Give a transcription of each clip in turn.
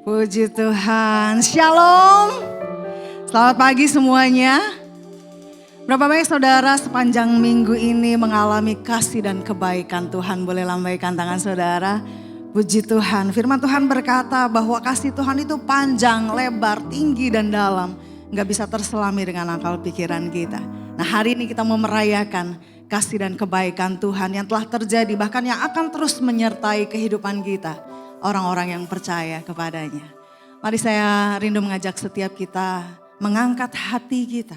Puji Tuhan, Shalom. Selamat pagi semuanya. Berapa banyak saudara sepanjang minggu ini mengalami kasih dan kebaikan Tuhan? Boleh lambaikan tangan saudara. Puji Tuhan, firman Tuhan berkata bahwa kasih Tuhan itu panjang, lebar, tinggi dan dalam. Gak bisa terselami dengan akal pikiran kita. Nah, hari ini kita mau merayakan kasih dan kebaikan Tuhan yang telah terjadi, bahkan yang akan terus menyertai kehidupan kita. Orang-orang yang percaya kepadanya. Mari saya rindu mengajak setiap kita mengangkat hati kita.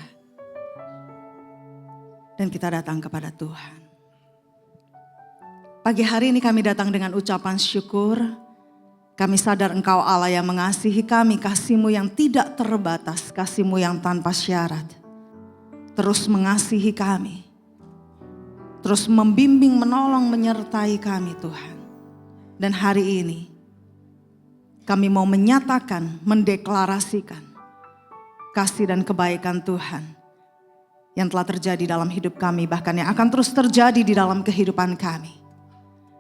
Dan kita datang kepada Tuhan. Pagi hari ini kami datang dengan ucapan syukur. Kami sadar Engkau Allah yang mengasihi kami, kasih-Mu yang tidak terbatas, kasih-Mu yang tanpa syarat. Terus mengasihi kami. Terus membimbing, menolong, menyertai kami Tuhan. Dan hari ini kami mau menyatakan, mendeklarasikan kasih dan kebaikan Tuhan yang telah terjadi dalam hidup kami, bahkan yang akan terus terjadi di dalam kehidupan kami.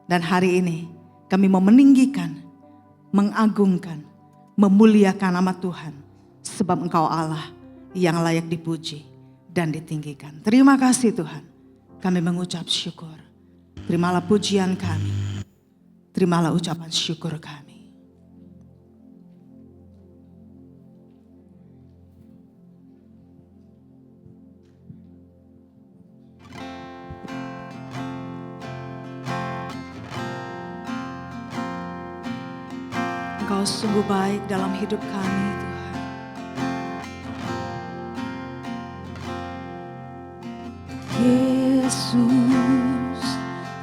Dan hari ini kami mau meninggikan, mengagungkan, memuliakan nama Tuhan, sebab Engkau Allah yang layak dipuji dan ditinggikan. Terima kasih Tuhan, kami mengucap syukur. Terimalah pujian kami. Terimalah ucapan syukur kami. Engkau sungguh baik dalam hidup kami Tuhan. Yesus,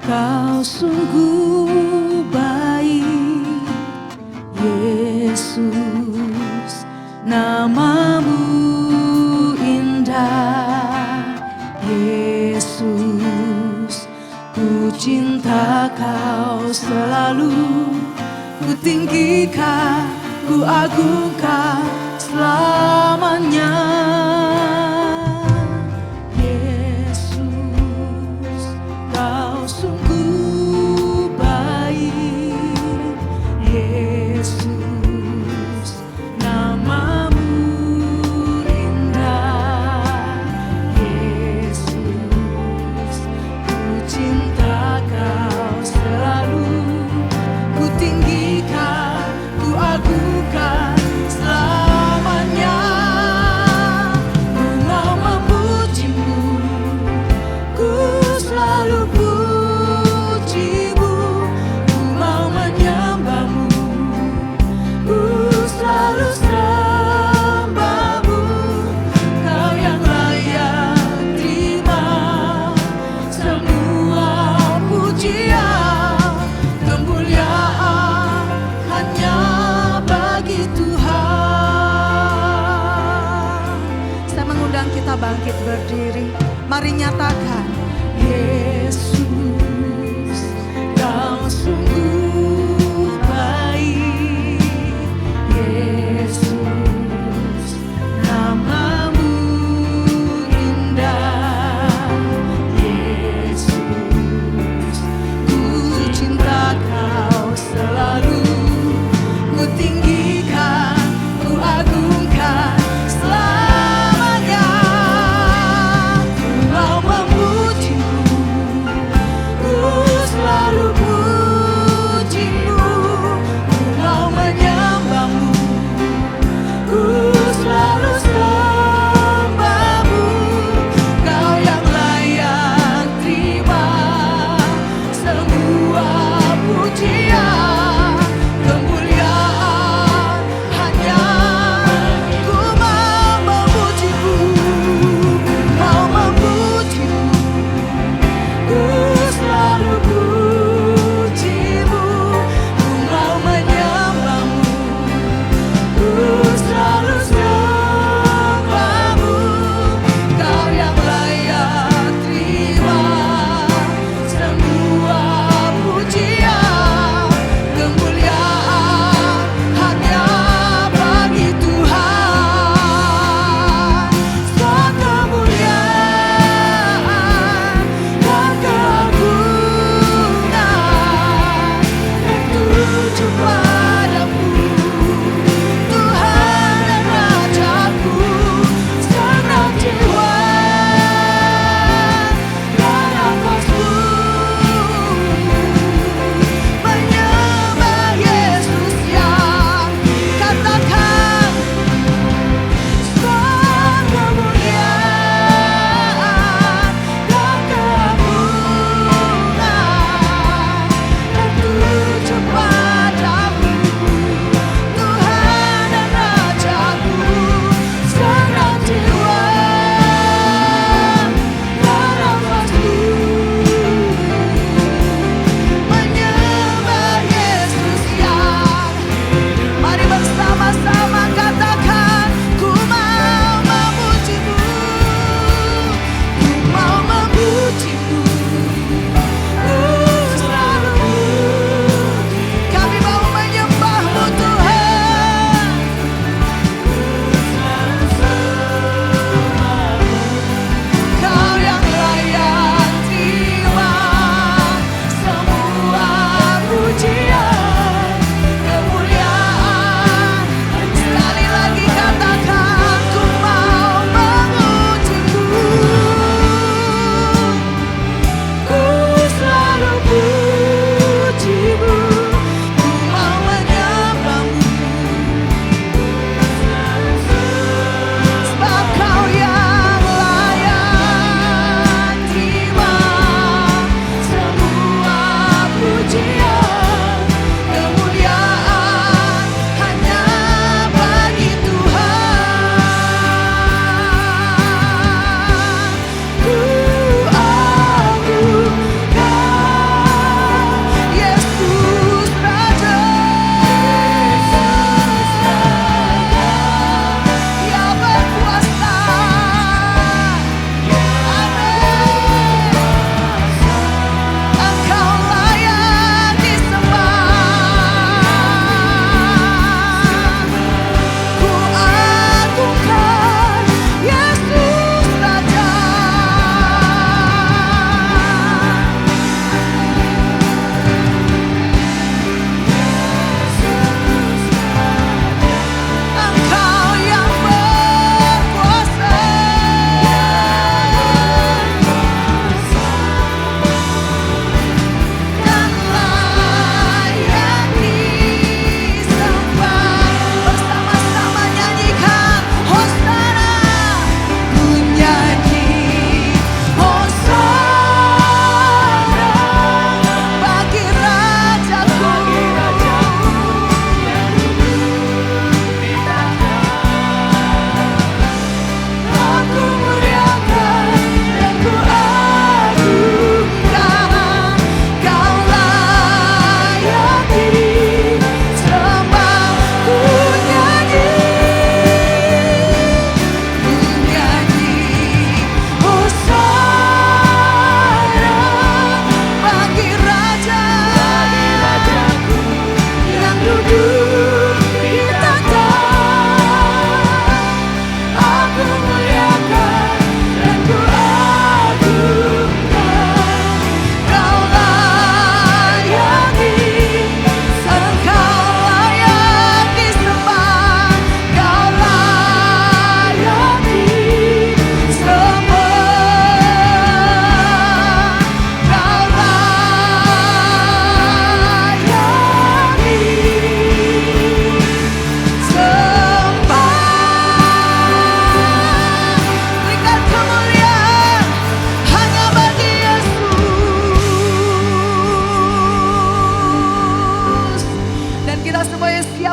Kau sungguh baik. Yesus, nama-Mu indah. Yesus, ku cinta Kau selalu. Ku tinggikan, ku agungkan selamanya. Bangkit berdiri, mari nyatakan Yesus, Kau sungguh baik. Yesus, nama-Mu indah. Yesus, ku cinta Kau selalu. Ku tinggikan, ku agungkan selamanya. Ku mau memuji-Mu.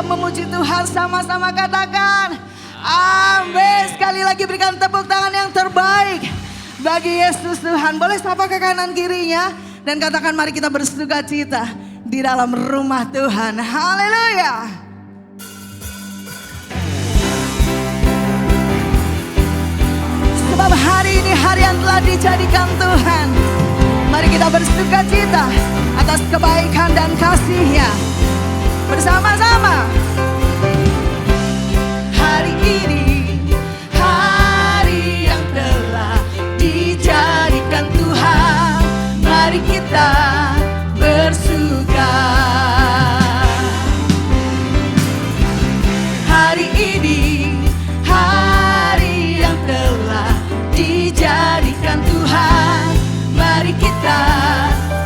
siap memuji Tuhan, sama-sama katakan amin. Sekali lagi berikan tepuk tangan yang terbaik bagi Yesus Tuhan. Boleh sapa ke kanan kirinya dan katakan mari kita bersuka cita di dalam rumah Tuhan. Haleluya. Sebab hari ini hari yang telah dijadikan Tuhan. Mari kita bersuka cita atas kebaikan dan kasih-Nya bersama-sama. Hari ini hari yang telah dijadikan Tuhan. Mari kita bersuka. Hari ini hari yang telah dijadikan Tuhan. Mari kita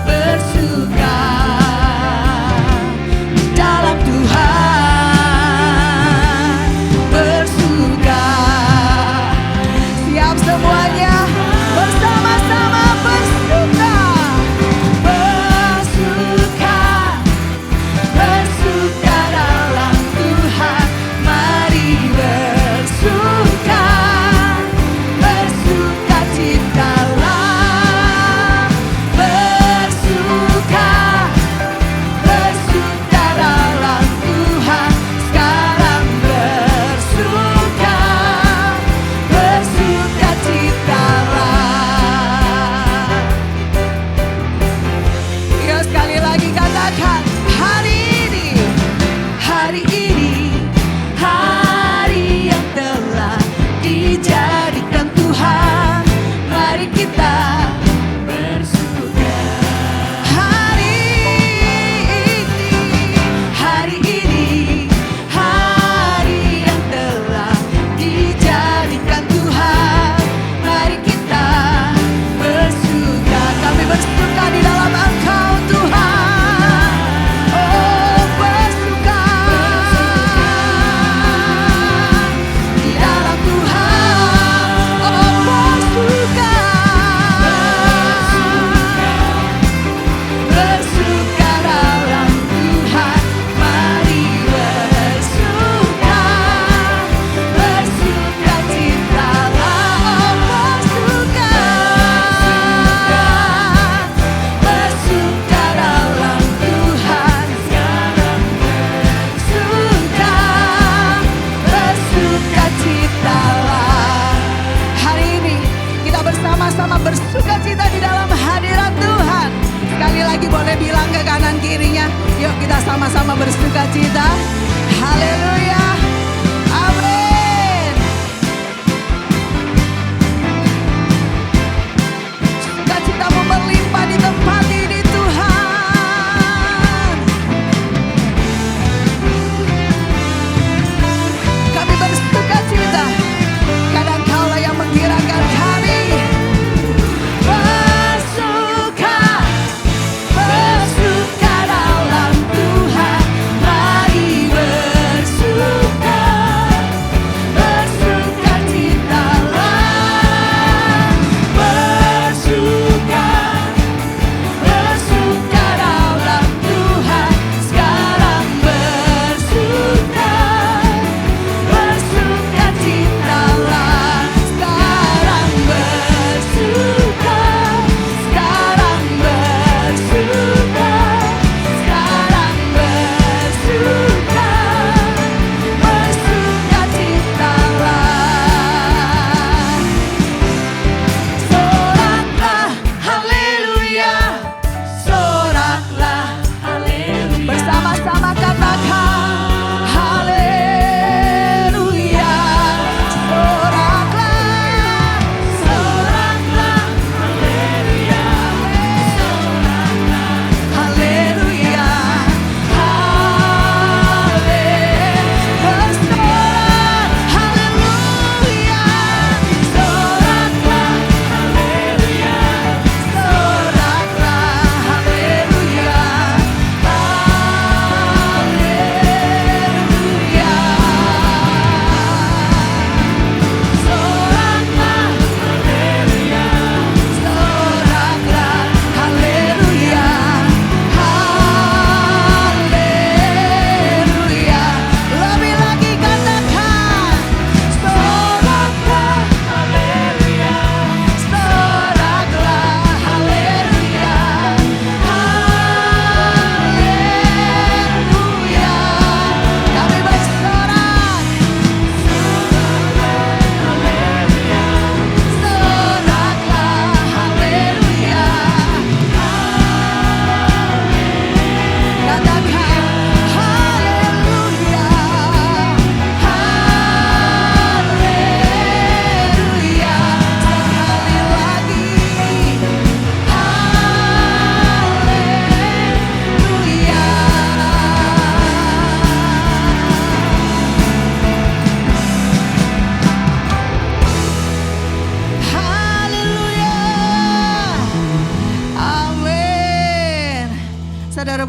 bersuka dalam Tuhan.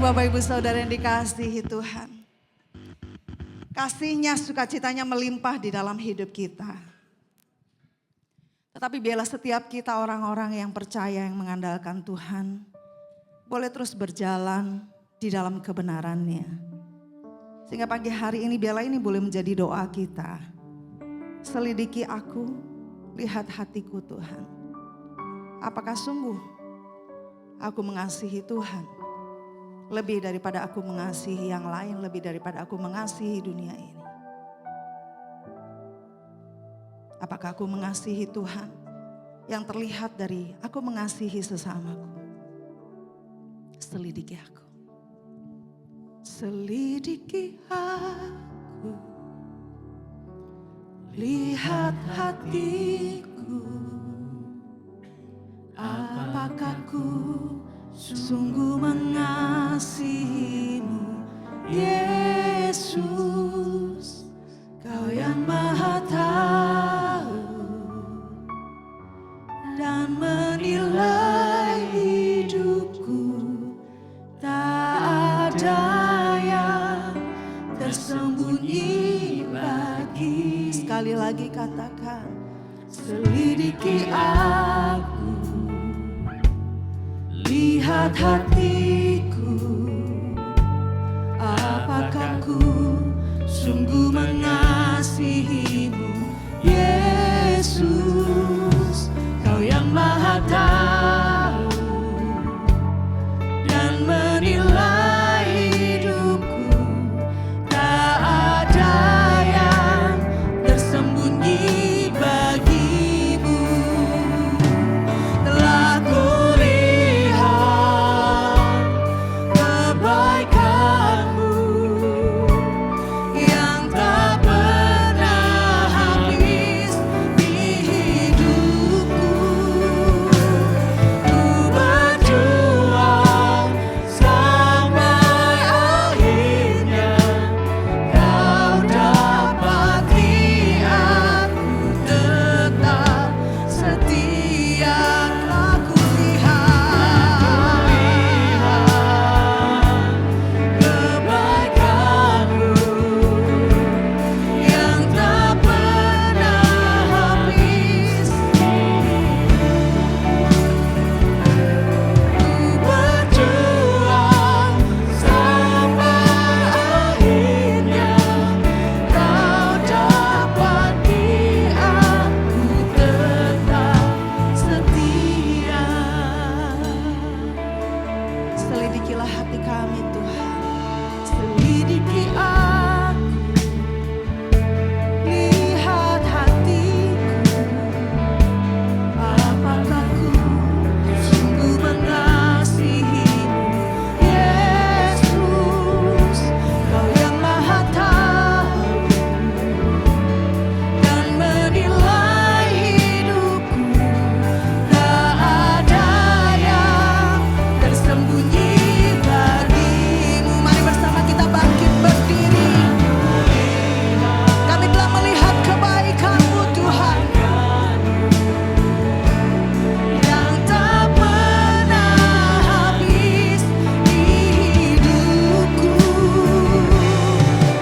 Bapak Ibu Saudara yang dikasihi Tuhan. Kasihnya, sukacitanya melimpah di dalam hidup kita. Tetapi biarlah setiap kita orang-orang yang percaya, yang mengandalkan Tuhan, boleh terus berjalan di dalam kebenarannya. Sehingga pagi hari ini biarlah ini boleh menjadi doa kita. Selidiki aku, lihat hatiku Tuhan. Apakah sungguh aku mengasihi Tuhan lebih daripada aku mengasihi yang lain, lebih daripada aku mengasihi dunia ini? Apakah aku mengasihi Tuhan yang terlihat dari aku mengasihi sesamaku? Selidiki aku. Selidiki aku, lihat hatiku. Apakah ku sungguh mengasihimu, Yesus, Kau yang Maha Tahu dan menilai hidupku. Tak ada yang tersembunyi bagi. Sekali lagi katakan, selidiki aku, lihat hatiku. Apakah ku sungguh mengasihimu, Yesus, Kau yang Maha Tahu dan menilai hidupku. Tak ada yang tersembunyi bagimu. Telah kulihat kebaikanmu yang tak pernah habis di hidupku. Ku berjuang sampai akhirnya Kau dapati aku tetap setia. Telah kulihat kebaikanmu yang tak pernah habis. Ku berjuang sampai akhirnya Kau dapati aku tetap setia. Selidikilah hati kami Tuhan. Selidiki aku, lihat hatiku. Apakah ku sungguh mengasihimu, Yesus, Kau yang Maha Tahu dan menilai hidupku. Tak ada yang tersembunyi bagimu. Mari bersama kita bangkit berdiri. Kami telah melihat kebaikan-Mu Tuhan yang tak pernah habis di hidupku.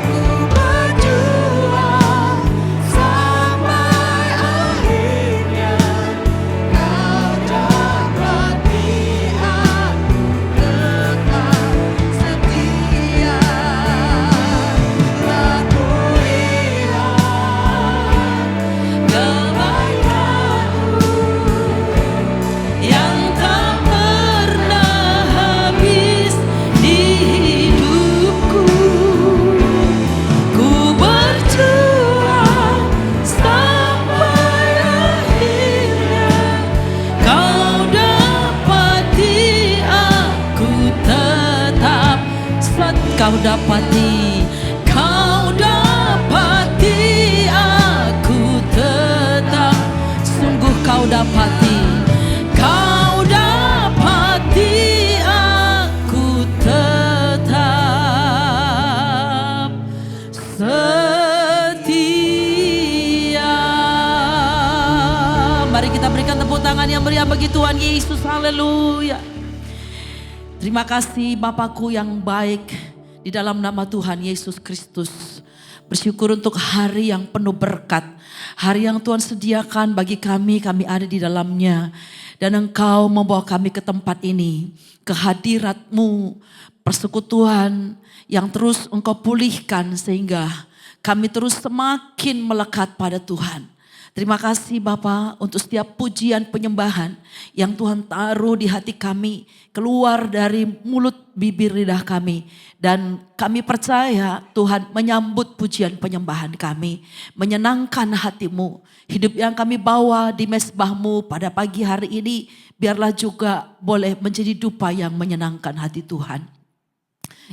Ku berjuang sampai akhirnya Kau dapati aku tetap setia. Telah kulihat kebaikan-Mu yang tak pernah habis di hidupku. Ku berjuang sampai akhirnya Kau dapati aku tetap. Kau dapati, Kau dapati aku tetap. Sungguh Kau dapati, Kau dapati aku tetap setia. Mari kita berikan tepuk tangan yang meriah bagi Tuhan Yesus. Haleluya. Terima kasih Bapakku yang baik, di dalam nama Tuhan Yesus Kristus. Bersyukur untuk hari yang penuh berkat. Hari yang Tuhan sediakan bagi kami ada di dalamnya. Dan Engkau membawa kami ke tempat ini. Kehadirat-Mu, persekutuan yang terus Engkau pulihkan sehingga kami terus semakin melekat pada Tuhan. Terima kasih Bapa untuk setiap pujian penyembahan yang Tuhan taruh di hati kami, keluar dari mulut bibir lidah kami. Dan kami percaya Tuhan menyambut pujian penyembahan kami, menyenangkan hati-Mu. Hidup yang kami bawa di mezbah-Mu pada pagi hari ini, biarlah juga boleh menjadi dupa yang menyenangkan hati Tuhan.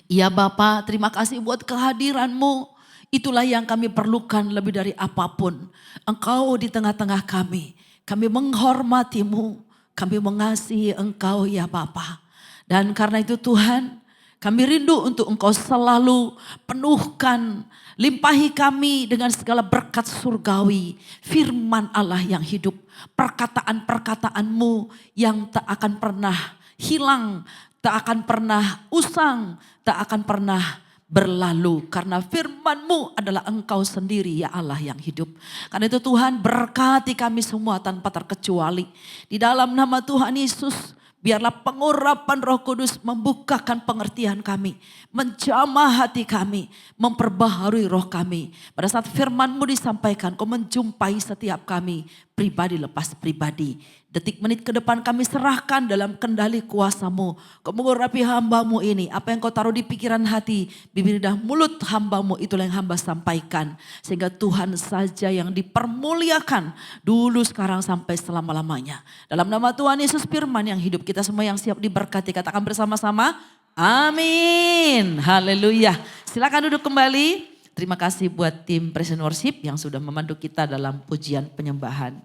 Ya Bapa, terima kasih buat kehadiran-Mu. Itulah yang kami perlukan lebih dari apapun. Engkau di tengah-tengah kami. Kami menghormati-Mu. Kami mengasihi Engkau ya Bapa. Dan karena itu Tuhan, kami rindu untuk Engkau selalu penuhkan, limpahi kami dengan segala berkat surgawi. Firman Allah yang hidup. Perkataan-perkataan-Mu yang tak akan pernah hilang. Tak akan pernah usang. Tak akan pernah berlalu, karena firman-Mu adalah Engkau sendiri ya Allah yang hidup. Karena itu Tuhan, berkati kami semua tanpa terkecuali. Di dalam nama Tuhan Yesus, biarlah pengurapan Roh Kudus membukakan pengertian kami, menjamah hati kami, memperbaharui roh kami. Pada saat firman-Mu disampaikan, Kau menjumpai setiap kami pribadi lepas pribadi. Detik menit ke depan kami serahkan dalam kendali kuasa-Mu. Kau mengurapi hamba-Mu ini. Apa yang Kau taruh di pikiran hati, bibir lidah mulut hamba-Mu, itulah yang hamba sampaikan. Sehingga Tuhan saja yang dipermuliakan dulu, sekarang, sampai selama-lamanya. Dalam nama Tuhan Yesus firman yang hidup, kita semua yang siap diberkati, katakan bersama-sama, amin. Haleluya. Silakan duduk kembali. Terima kasih buat tim Present Worship yang sudah memandu kita dalam pujian penyembahan.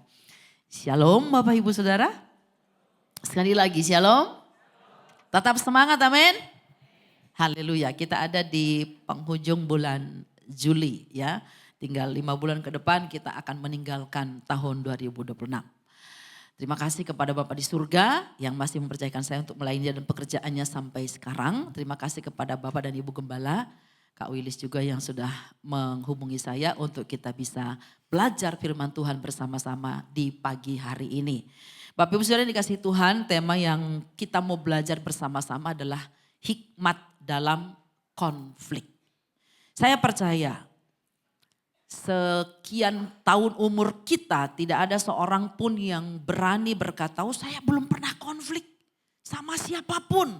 Shalom Bapak Ibu Saudara. Sekali lagi shalom. Tetap semangat, amin. Haleluya. Kita ada di penghujung bulan Juli ya. Tinggal 5 bulan ke depan kita akan meninggalkan tahun 2026. Terima kasih kepada Bapak di surga yang masih mempercayakan saya untuk melayani dan pekerjaannya sampai sekarang. Terima kasih kepada Bapak dan Ibu Gembala, Kak Wilis juga yang sudah menghubungi saya untuk kita bisa belajar firman Tuhan bersama-sama di pagi hari ini. Bapak Ibu Saudara dikasih Tuhan, tema yang kita mau belajar bersama-sama adalah hikmat dalam konflik. Saya percaya sekian tahun umur kita tidak ada seorang pun yang berani berkata, oh saya belum pernah konflik sama siapapun.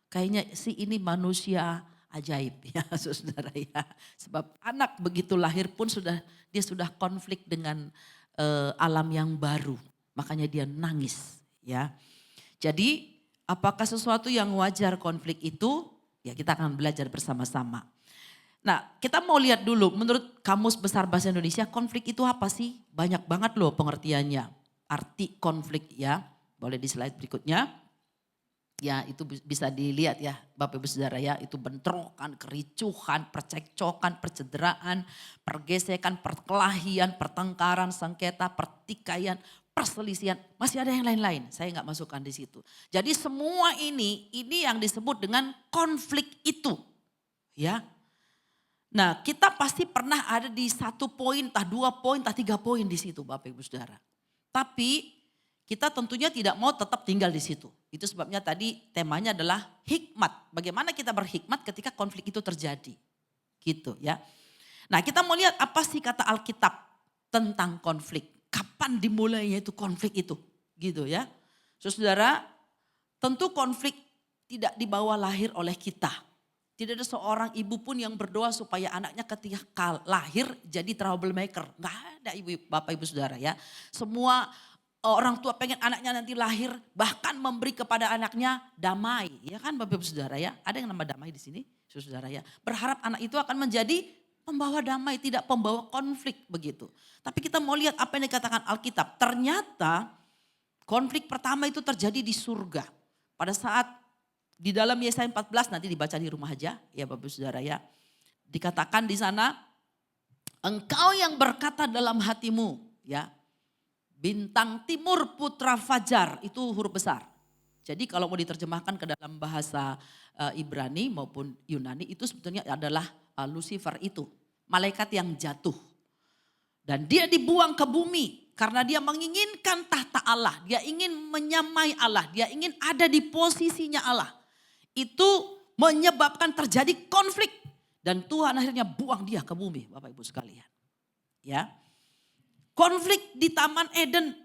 Kayaknya si ini manusia ajaib ya saudara ya. Sebab anak begitu lahir pun dia sudah konflik dengan alam yang baru. Makanya dia nangis ya. Jadi apakah sesuatu yang wajar konflik itu? Ya kita akan belajar bersama-sama. Nah kita mau lihat dulu menurut Kamus Besar Bahasa Indonesia konflik itu apa sih? Banyak banget loh pengertiannya. Arti konflik ya. Boleh di slide berikutnya. Ya itu bisa dilihat ya Bapak Ibu Saudara ya, itu bentrokan, kericuhan, percekcokan, percederaan, pergesekan, perkelahian, pertengkaran, sengketa, pertikaian, perselisihan. Masih ada yang lain-lain, saya nggak masukkan di situ. Jadi semua ini yang disebut dengan konflik itu. Ya. Nah kita pasti pernah ada di 1 poin, entah 2 poin, entah 3 poin di situ Bapak Ibu Saudara. Tapi kita tentunya tidak mau tetap tinggal di situ. Itu sebabnya tadi temanya adalah hikmat. Bagaimana kita berhikmat ketika konflik itu terjadi. Gitu ya. Nah kita mau lihat apa sih kata Alkitab tentang konflik. Kapan dimulainya itu konflik itu. Gitu ya. Saudara, tentu konflik tidak dibawa lahir oleh kita. Tidak ada seorang ibu pun yang berdoa supaya anaknya ketika lahir jadi troublemaker. Enggak ada Bapak Ibu Saudara ya. Semua orang tua pengen anaknya nanti lahir bahkan memberi kepada anaknya damai. Ya kan Bapak Ibu Saudara ya. Ada yang nama damai di sini saudara ya. Berharap anak itu akan menjadi pembawa damai, tidak pembawa konflik begitu. Tapi kita mau lihat apa yang dikatakan Alkitab. Ternyata konflik pertama itu terjadi di surga. Pada saat di dalam Yesaya 14 nanti dibaca di rumah aja ya Bapak Ibu Saudara ya. Dikatakan di sana engkau yang berkata dalam hatimu ya. Bintang timur putra fajar itu huruf besar. Jadi kalau mau diterjemahkan ke dalam bahasa Ibrani maupun Yunani itu sebetulnya adalah Lucifer itu. Malaikat yang jatuh. Dan dia dibuang ke bumi karena dia menginginkan tahta Allah. Dia ingin menyamai Allah. Dia ingin ada di posisinya Allah. Itu menyebabkan terjadi konflik. Dan Tuhan akhirnya buang dia ke bumi, Bapak Ibu sekalian. Ya. Konflik di Taman Eden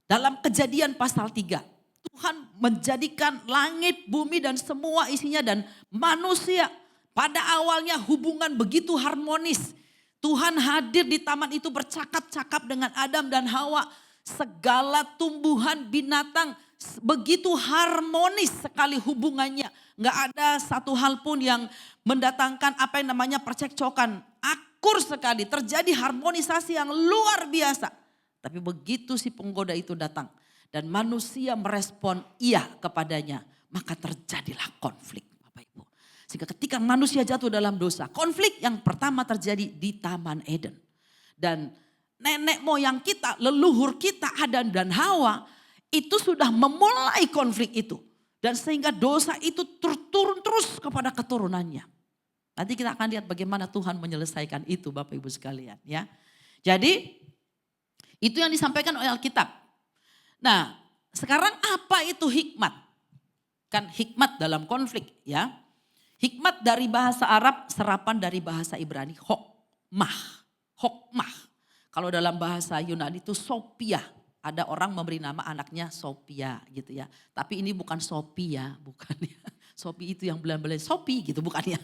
dalam Kejadian pasal 3. Tuhan menjadikan langit, bumi dan semua isinya dan manusia. Pada awalnya hubungan begitu harmonis. Tuhan hadir di taman itu bercakap-cakap dengan Adam dan Hawa. Segala tumbuhan binatang begitu harmonis sekali hubungannya. Nggak ada satu hal pun yang mendatangkan apa yang namanya percekcokan. Akur sekali, terjadi harmonisasi yang luar biasa. Tapi begitu si penggoda itu datang dan manusia merespon iya kepadanya, maka terjadilah konflik, Bapak Ibu. Sehingga ketika manusia jatuh dalam dosa, konflik yang pertama terjadi di Taman Eden. Dan nenek moyang kita, leluhur kita Adam dan Hawa itu sudah memulai konflik itu. Dan sehingga dosa itu turun terus kepada keturunannya. Nanti kita akan lihat bagaimana Tuhan menyelesaikan itu Bapak Ibu sekalian ya. Jadi itu yang disampaikan oleh Alkitab. Nah sekarang apa itu hikmat? Kan hikmat dalam konflik ya. Hikmat dari bahasa Arab serapan dari bahasa Ibrani hokmah. Hokmah. Kalau dalam bahasa Yunani itu Sophia. Ada orang memberi nama anaknya Sophia gitu ya. Tapi ini bukan Sophia, bukan ya. Sophie itu yang belan-belan Sophie gitu bukan ya.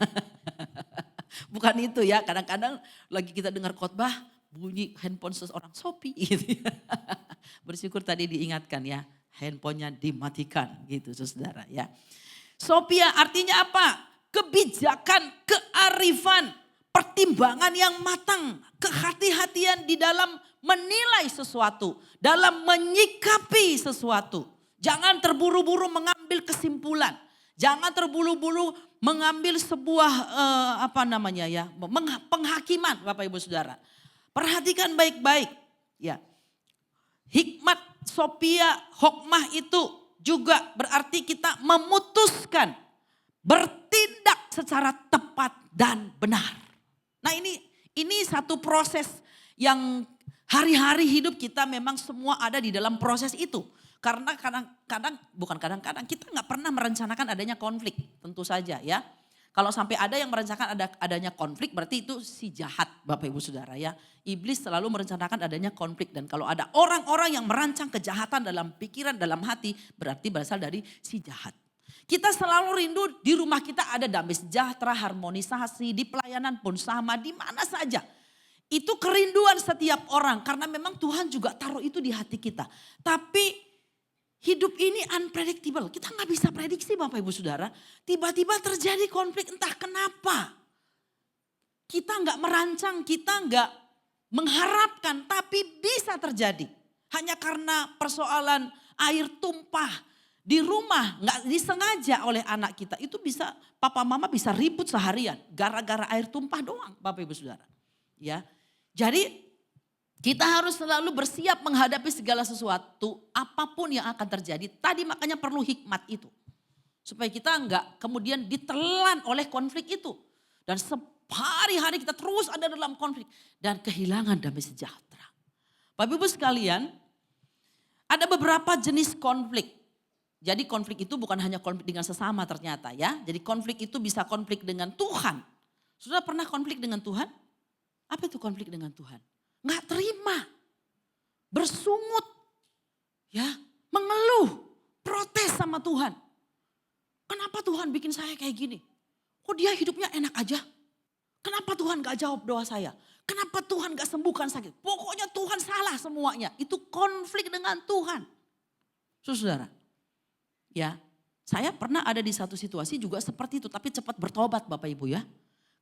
Bukan itu ya. Kadang-kadang lagi kita dengar khotbah bunyi handphone seseorang Sophie gitu ya. Bersyukur tadi diingatkan ya. Handphonenya dimatikan gitu saudara ya. Sophia artinya apa? Kebijakan, kearifan, pertimbangan yang matang, kehati-hatian di dalam menilai sesuatu, dalam menyikapi sesuatu. Jangan terburu-buru mengambil kesimpulan, jangan terburu-buru mengambil sebuah penghakiman, Bapak Ibu Saudara. Perhatikan baik-baik, ya. Hikmat Sophia, hokmah itu juga berarti kita memutuskan, bertindak secara tepat dan benar. Nah ini satu proses yang hari-hari hidup kita memang semua ada di dalam proses itu. Karena kadang-kadang kita nggak pernah merencanakan adanya konflik tentu saja ya. Kalau sampai ada yang merencanakan adanya konflik berarti itu si jahat Bapak Ibu Saudara ya. Iblis selalu merencanakan adanya konflik dan kalau ada orang-orang yang merancang kejahatan dalam pikiran, dalam hati berarti berasal dari si jahat. Kita selalu rindu di rumah kita ada damai sejahtera, harmonisasi, di pelayanan pun sama, di mana saja. Itu kerinduan setiap orang karena memang Tuhan juga taruh itu di hati kita. Tapi hidup ini unpredictable, kita nggak bisa prediksi Bapak Ibu Saudara. Tiba-tiba terjadi konflik entah kenapa. Kita nggak merancang, kita nggak mengharapkan tapi bisa terjadi. Hanya karena persoalan air tumpah di rumah nggak disengaja oleh anak kita. Itu bisa papa mama bisa ribut seharian gara-gara air tumpah doang Bapak Ibu Saudara. Ya, jadi kita harus selalu bersiap menghadapi segala sesuatu apapun yang akan terjadi. Tadi makanya perlu hikmat itu. Supaya kita enggak kemudian ditelan oleh konflik itu. Dan hari-hari kita terus ada dalam konflik. Dan kehilangan damai sejahtera. Bapak Ibu sekalian, ada beberapa jenis konflik. Jadi konflik itu bukan hanya konflik dengan sesama ternyata ya. Jadi konflik itu bisa konflik dengan Tuhan. Sudah pernah konflik dengan Tuhan? Apa itu konflik dengan Tuhan? Nggak terima, bersungut, ya, mengeluh, protes sama Tuhan. Kenapa Tuhan bikin saya kayak gini? Kok dia hidupnya enak aja? Kenapa Tuhan gak jawab doa saya? Kenapa Tuhan gak sembuhkan sakit? Pokoknya Tuhan salah semuanya. Itu konflik dengan Tuhan. Saudara, ya, saya pernah ada di satu situasi juga seperti itu, tapi cepat bertobat Bapak Ibu ya.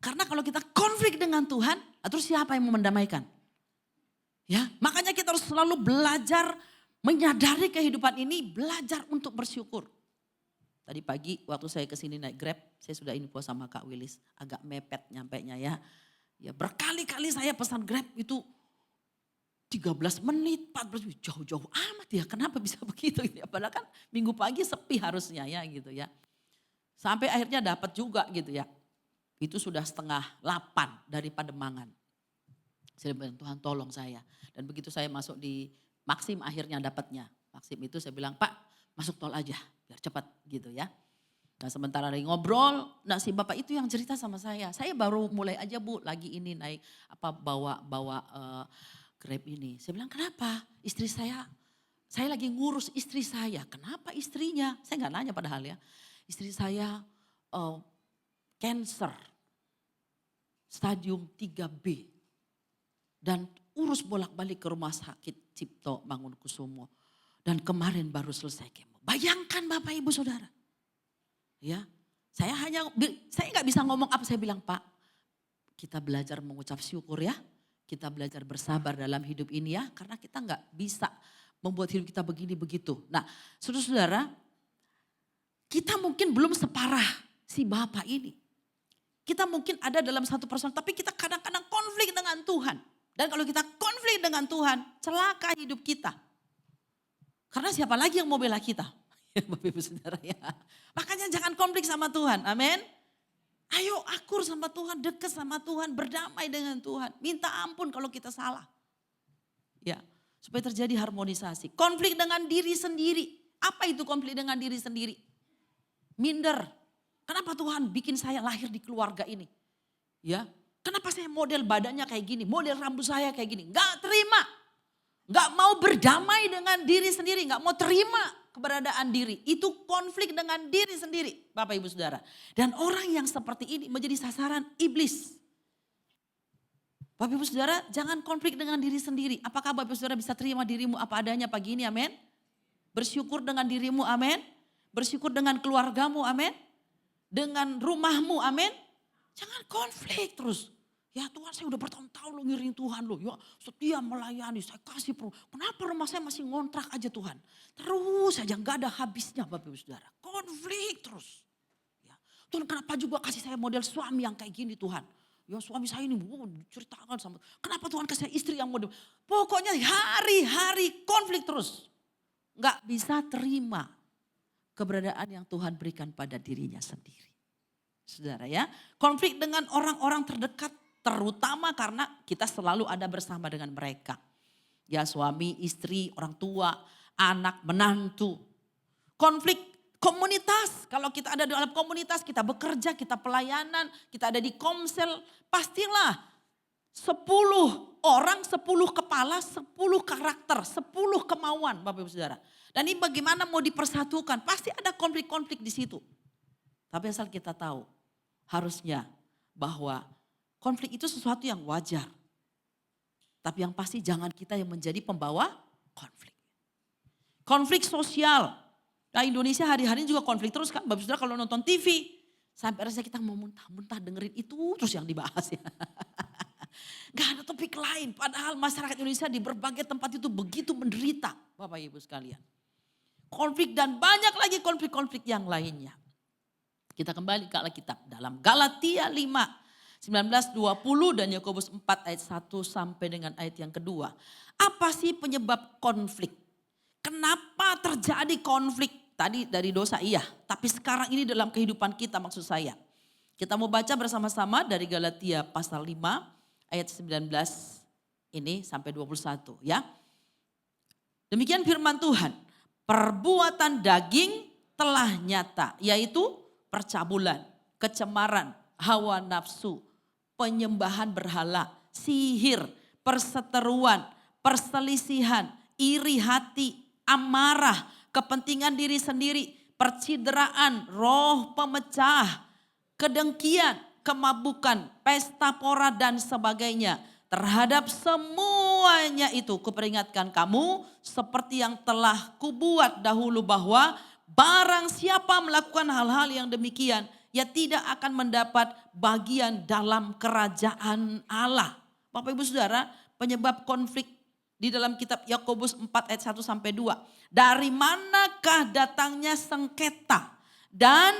Karena kalau kita konflik dengan Tuhan, terus siapa yang mau mendamaikan? Ya, makanya kita harus selalu belajar menyadari kehidupan ini, belajar untuk bersyukur. Tadi pagi waktu saya kesini naik Grab, saya sudah info sama Kak Willis, agak mepet nyampenya ya. Ya berkali-kali saya pesan Grab itu 13 menit, 14 menit, jauh-jauh amat ya. Kenapa bisa begitu ya? Padahal kan minggu pagi sepi harusnya ya gitu ya. Sampai akhirnya dapat juga gitu ya. Itu sudah 7:30 dari Pademangan. Saya bilang, Tuhan tolong saya. Dan begitu saya masuk di Maxim akhirnya dapatnya. Maxim itu saya bilang, Pak masuk tol aja biar cepat gitu ya. Nah sementara lagi ngobrol, nah si bapak itu yang cerita sama saya. Saya baru mulai aja Bu lagi ini naik bawa Grab ini. Saya bilang kenapa? Istri saya lagi ngurus istri saya. Kenapa istrinya? Saya nggak nanya padahal ya. Istri saya cancer stadium 3B. Dan urus bolak-balik ke rumah sakit Cipto Mangunkusumo. Dan kemarin baru selesai kemo. Bayangkan Bapak Ibu Saudara. Ya, saya nggak bisa ngomong apa, saya bilang Pak, kita belajar mengucap syukur ya. Kita belajar bersabar dalam hidup ini ya. Karena kita nggak bisa membuat hidup kita begini begitu. Nah saudara-saudara, kita mungkin belum separah si Bapak ini. Kita mungkin ada dalam satu persoalan, tapi kita kadang-kadang konflik dengan Tuhan. Dan kalau kita konflik dengan Tuhan, celaka hidup kita. Karena siapa lagi yang mau bela kita? Ya Bapak Ibu Saudara ya. Makanya jangan konflik sama Tuhan, amin. Ayo akur sama Tuhan, dekat sama Tuhan, berdamai dengan Tuhan. Minta ampun kalau kita salah. Ya, supaya terjadi harmonisasi. Konflik dengan diri sendiri. Apa itu konflik dengan diri sendiri? Minder. Kenapa Tuhan bikin saya lahir di keluarga ini? Ya, kenapa saya model badannya kayak gini, model rambut saya kayak gini? Gak terima. Gak mau berdamai dengan diri sendiri, gak mau terima keberadaan diri. Itu konflik dengan diri sendiri, Bapak Ibu Saudara. Dan orang yang seperti ini menjadi sasaran iblis. Bapak Ibu Saudara, jangan konflik dengan diri sendiri. Apakah Bapak Ibu Saudara bisa terima dirimu apa adanya pagi ini, amin? Bersyukur dengan dirimu, amin? Bersyukur dengan keluargamu, amin? Dengan rumahmu, amin? Jangan konflik terus. Ya Tuhan, saya udah bertahun-tahun lo ngiring Tuhan lo. Ya setia melayani, saya kasih. Kenapa rumah saya masih ngontrak aja Tuhan? Terus saja gak ada habisnya Bapak Ibu Saudara. Konflik terus. Ya, Tuhan kenapa juga kasih saya model suami yang kayak gini Tuhan? Ya suami saya ini ceritakan sama. Kenapa Tuhan kasih saya istri yang model? Pokoknya hari-hari konflik terus. Gak bisa terima keberadaan yang Tuhan berikan pada dirinya sendiri. Saudara ya, konflik dengan orang-orang terdekat terutama karena kita selalu ada bersama dengan mereka. Ya suami, istri, orang tua, anak, menantu. Konflik komunitas, kalau kita ada dalam komunitas, kita bekerja, kita pelayanan, kita ada di komsel, pastilah 10 orang, 10 kepala, 10 karakter, 10 kemauan Bapak Ibu Saudara. Dan ini bagaimana mau dipersatukan, pasti ada konflik-konflik di situ. Tapi asal kita tahu, harusnya bahwa konflik itu sesuatu yang wajar. Tapi yang pasti jangan kita yang menjadi pembawa konflik. Konflik sosial. Nah Indonesia hari-hari juga konflik terus kan. Bapak Saudara kalau nonton TV, sampai rasanya kita mau muntah-muntah dengerin itu terus yang dibahas ya. Gak ada topik lain. Padahal masyarakat Indonesia di berbagai tempat itu begitu menderita Bapak Ibu sekalian. Konflik dan banyak lagi konflik-konflik yang lainnya. Kita kembali ke Alkitab dalam Galatia 5, 19-20 dan Yakobus 4 ayat 1 sampai dengan ayat yang kedua. Apa sih penyebab konflik? Kenapa terjadi konflik? Tadi dari dosa iya, tapi sekarang ini dalam kehidupan kita maksud saya. Kita mau baca bersama-sama dari Galatia pasal 5 ayat 19 ini sampai 21 ya. Demikian firman Tuhan. Perbuatan daging telah nyata, yaitu percabulan, kecemaran, hawa nafsu, penyembahan berhala, sihir, perseteruan, perselisihan, iri hati, amarah, kepentingan diri sendiri, percideraan, roh pemecah, kedengkian, kemabukan, pesta pora dan sebagainya. Terhadap semuanya itu kuperingatkan kamu seperti yang telah kubuat dahulu bahwa barang siapa melakukan hal-hal yang demikian, ia tidak akan mendapat bagian dalam kerajaan Allah. Bapak Ibu Saudara, penyebab konflik di dalam kitab Yakobus 4 ayat 1 sampai 2. Dari manakah datangnya sengketa dan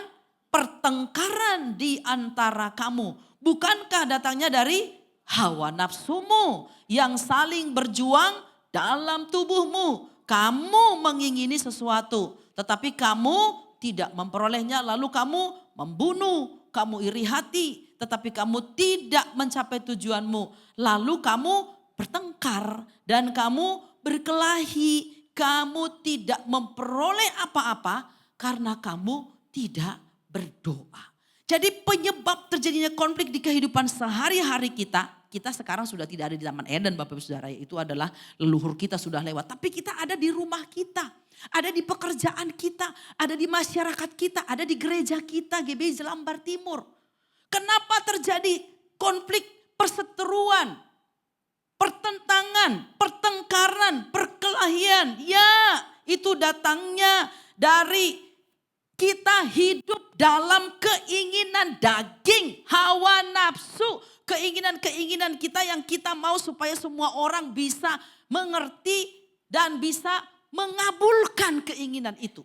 pertengkaran di antara kamu? Bukankah datangnya dari hawa nafsumu yang saling berjuang dalam tubuhmu. Kamu mengingini sesuatu, tetapi kamu tidak memperolehnya, lalu kamu membunuh. Kamu iri hati, tetapi kamu tidak mencapai tujuanmu. Lalu kamu bertengkar dan kamu berkelahi. Kamu tidak memperoleh apa-apa karena kamu tidak berdoa. Jadi penyebab terjadinya konflik di kehidupan sehari-hari kita sekarang sudah tidak ada di Taman Eden Bapak Ibu Saudara. Itu adalah leluhur kita sudah lewat. Tapi kita ada di rumah kita, ada di pekerjaan kita, ada di masyarakat kita, ada di gereja kita GBI Jelambar Timur. Kenapa terjadi konflik, perseteruan, pertentangan, pertengkaran, perkelahian? Ya, itu datangnya dari kita hidup dalam keinginan daging, hawa nafsu, keinginan-keinginan kita yang kita mau supaya semua orang bisa mengerti dan bisa mengabulkan keinginan itu.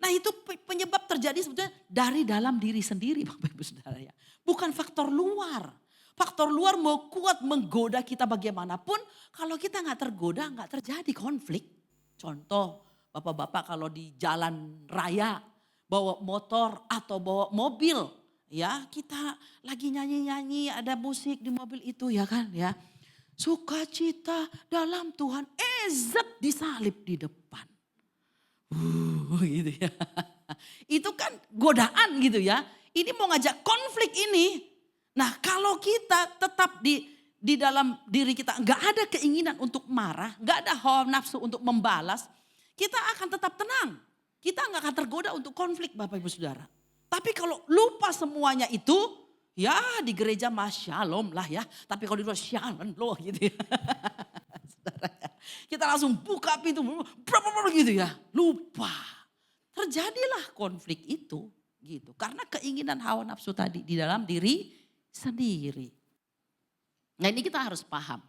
Nah itu penyebab terjadi sebetulnya dari dalam diri sendiri Bapak Ibu Saudara ya. Bukan faktor luar. Faktor luar mau kuat menggoda kita bagaimanapun, kalau kita nggak tergoda nggak terjadi konflik. Contoh bapak-bapak kalau di jalan raya bawa motor atau bawa mobil, ya kita lagi nyanyi-nyanyi ada musik di mobil itu ya kan ya. Sukacita dalam Tuhan, zet disalib di depan. Gitu ya. Itu kan godaan gitu ya. Ini mau ngajak konflik ini. Nah kalau kita tetap di dalam diri kita nggak ada keinginan untuk marah, nggak ada hawa nafsu untuk membalas, kita akan tetap tenang. Kita nggak akan tergoda untuk konflik Bapak Ibu Saudara. Tapi kalau lupa semuanya itu, ya di gereja shalom lah ya. Tapi kalau di luar shalom loh gitu ya. Kita langsung buka pintu, gitu ya. Lupa. Terjadilah konflik itu gitu. Karena keinginan hawa nafsu tadi di dalam diri sendiri. Nah ini kita harus paham.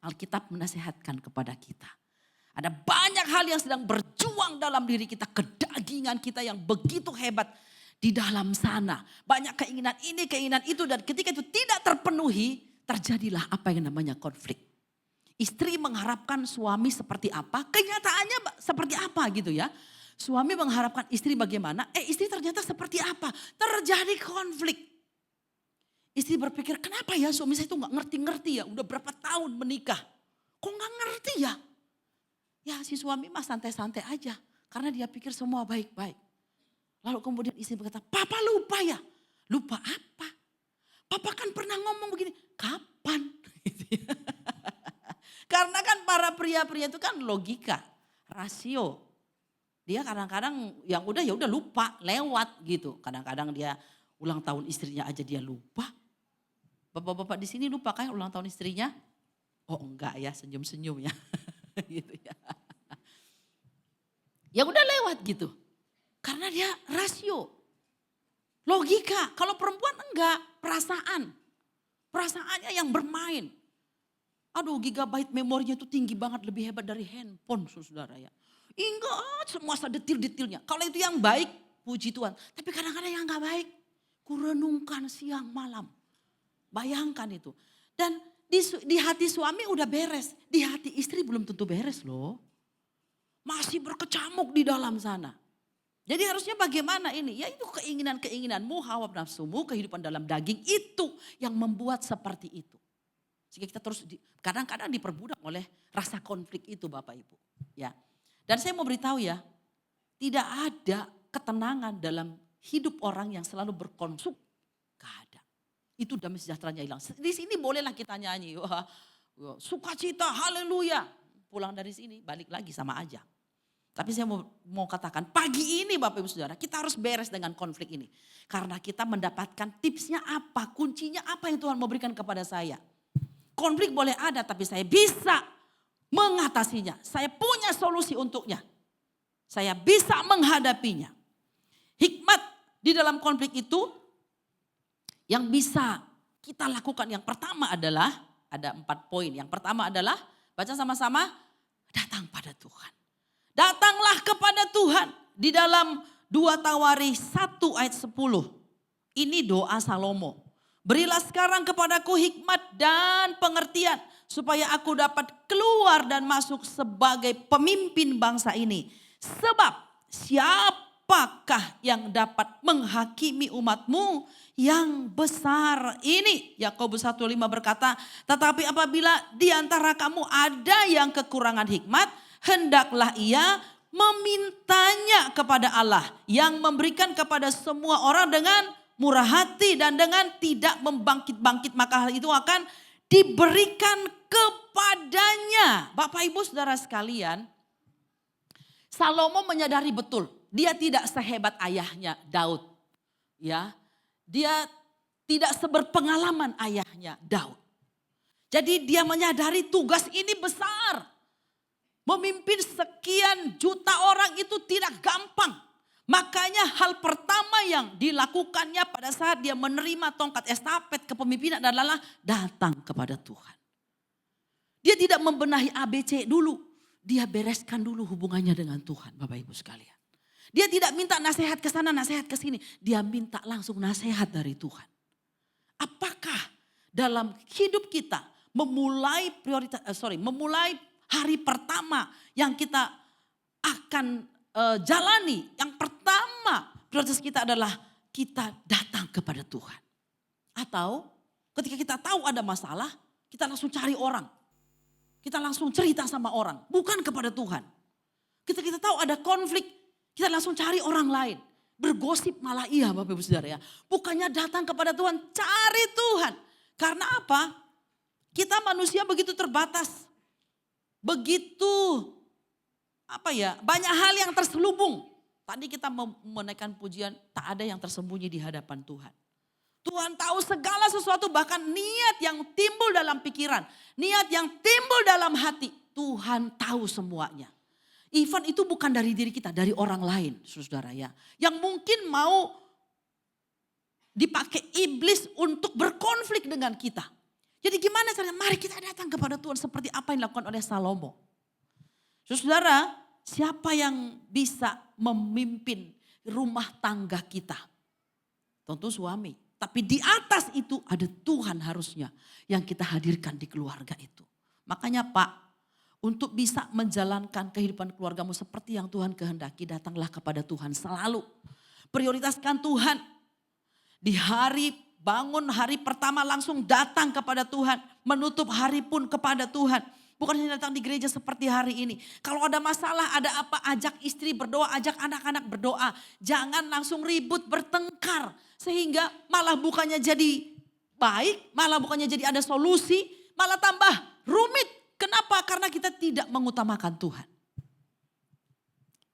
Alkitab menasihatkan kepada kita. Ada banyak hal yang sedang berjuang dalam diri kita. Kedagingan kita yang begitu hebat di dalam sana. Banyak keinginan ini, keinginan itu. Dan ketika itu tidak terpenuhi, terjadilah apa yang namanya konflik. Istri mengharapkan suami seperti apa, kenyataannya seperti apa gitu ya. Suami mengharapkan istri bagaimana, istri ternyata seperti apa. Terjadi konflik. Istri berpikir kenapa ya suami saya itu gak ngerti-ngerti ya. Udah berapa tahun menikah. Kok gak ngerti ya. Ya si suami mah santai-santai aja. Karena dia pikir semua baik-baik. Lalu kemudian istri berkata, papa lupa ya. Lupa apa? Papa kan pernah ngomong begini. Kapan? Karena kan para pria-pria itu kan logika. Rasio. Dia kadang-kadang yang udah ya udah lupa. Lewat gitu. Kadang-kadang dia ulang tahun istrinya aja dia lupa. Bapak-bapak di sini lupa kan ulang tahun istrinya? Oh enggak ya, senyum-senyum ya. Gitu ya. Ya udah lewat gitu. Karena dia rasio. Logika. Kalau perempuan enggak, perasaan. Perasaannya yang bermain. Aduh gigabyte memorinya itu tinggi banget, lebih hebat dari handphone saudara ya. Ingat semua detil-detilnya. Kalau itu yang baik, puji Tuhan. Tapi kadang-kadang yang enggak baik, kurenungkan siang malam. Bayangkan itu. Dan di hati suami udah beres. Di hati istri belum tentu beres loh. Masih berkecamuk di dalam sana. Jadi harusnya bagaimana ini? Ya itu keinginan-keinginanmu, hawa nafsumu, kehidupan dalam daging itu yang membuat seperti itu. Sehingga kita terus kadang-kadang diperbudak oleh rasa konflik itu Bapak Ibu. Ya. Dan saya mau beritahu ya, tidak ada ketenangan dalam hidup orang yang selalu berkonflik. Gak ada. Itu damai sejahteranya hilang. Di sini bolehlah kita nyanyi. Wah, sukacita, haleluya. Pulang dari sini balik lagi sama aja. Tapi saya mau katakan pagi ini Bapak Ibu Saudara kita harus beres dengan konflik ini. Karena kita mendapatkan tipsnya apa, kuncinya apa yang Tuhan mau berikan kepada saya. Konflik boleh ada tapi saya bisa mengatasinya. Saya punya solusi untuknya. Saya bisa menghadapinya. Hikmat di dalam konflik itu yang bisa kita lakukan yang pertama adalah ada 4 poin. Yang pertama adalah baca sama-sama datang pada Tuhan. Datanglah kepada Tuhan di dalam 2 Tawarikh 1 ayat 10. Ini doa Salomo. Berilah sekarang kepadaku hikmat dan pengertian, supaya aku dapat keluar dan masuk sebagai pemimpin bangsa ini. Sebab siapakah yang dapat menghakimi umatmu yang besar ini? Yakobus 1:5 berkata, tetapi apabila di antara kamu ada yang kekurangan hikmat, hendaklah ia memintanya kepada Allah yang memberikan kepada semua orang dengan murah hati dan dengan tidak membangkit-bangkit, maka hal itu akan diberikan kepadanya. Bapak Ibu Saudara sekalian, Salomo menyadari betul dia tidak sehebat ayahnya Daud. Ya, dia tidak seberpengalaman ayahnya Daud. Jadi dia menyadari tugas ini besar. Memimpin sekian juta orang itu tidak gampang. Makanya hal pertama yang dilakukannya pada saat dia menerima tongkat estafet kepemimpinan adalah datang kepada Tuhan. Dia tidak membenahi ABC dulu. Dia bereskan dulu hubungannya dengan Tuhan, Bapak Ibu sekalian. Dia tidak minta nasihat ke sana, nasihat ke sini. Dia minta langsung nasihat dari Tuhan. Apakah dalam hidup kita memulai memulai hari pertama yang kita akan jalani, yang pertama prioritas kita adalah kita datang kepada Tuhan. Atau ketika kita tahu ada masalah, kita langsung cari orang. Kita langsung cerita sama orang, bukan kepada Tuhan. Ketika kita tahu ada konflik, kita langsung cari orang lain. Bergosip malah iya Bapak Ibu Saudara ya. Bukannya datang kepada Tuhan, cari Tuhan. Karena apa? Kita manusia begitu terbatas. Begitu banyak hal yang terselubung. Tadi kita menaikkan pujian, tak ada yang tersembunyi di hadapan Tuhan. Tuhan tahu segala sesuatu, bahkan niat yang timbul dalam pikiran, niat yang timbul dalam hati, Tuhan tahu semuanya. Even itu bukan dari diri kita, dari orang lain, saudara ya. Yang mungkin mau dipakai iblis untuk berkonflik dengan kita. Jadi gimana caranya? Mari kita datang kepada Tuhan seperti apa yang dilakukan oleh Salomo. Saudara, siapa yang bisa memimpin rumah tangga kita? Tentu suami. Tapi di atas itu ada Tuhan harusnya yang kita hadirkan di keluarga itu. Makanya Pak, untuk bisa menjalankan kehidupan keluargamu seperti yang Tuhan kehendaki, datanglah kepada Tuhan selalu. Prioritaskan Tuhan. Di hari bangun hari pertama langsung datang kepada Tuhan. Menutup hari pun kepada Tuhan. Bukan hanya datang di gereja seperti hari ini. Kalau ada masalah, ada apa, ajak istri berdoa, ajak anak-anak berdoa. Jangan langsung ribut, bertengkar. Sehingga malah bukannya jadi baik, malah bukannya jadi ada solusi, malah tambah rumit. Kenapa? Karena kita tidak mengutamakan Tuhan.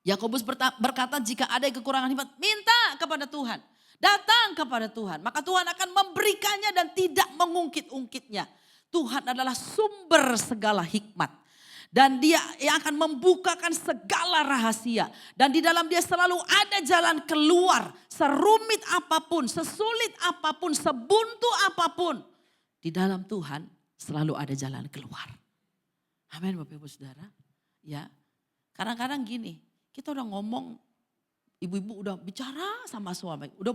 Yakobus berkata, jika ada kekurangan hikmat, minta kepada Tuhan. Datang kepada Tuhan. Maka Tuhan akan memberikannya dan tidak mengungkit-ungkitnya. Tuhan adalah sumber segala hikmat. Dan dia yang akan membukakan segala rahasia. Dan di dalam dia selalu ada jalan keluar. Serumit apapun, sesulit apapun, sebuntu apapun. Di dalam Tuhan selalu ada jalan keluar. Amin Bapak Ibu Saudara. Ya, kadang-kadang gini, kita udah ngomong, ibu-ibu udah bicara sama suami. Udah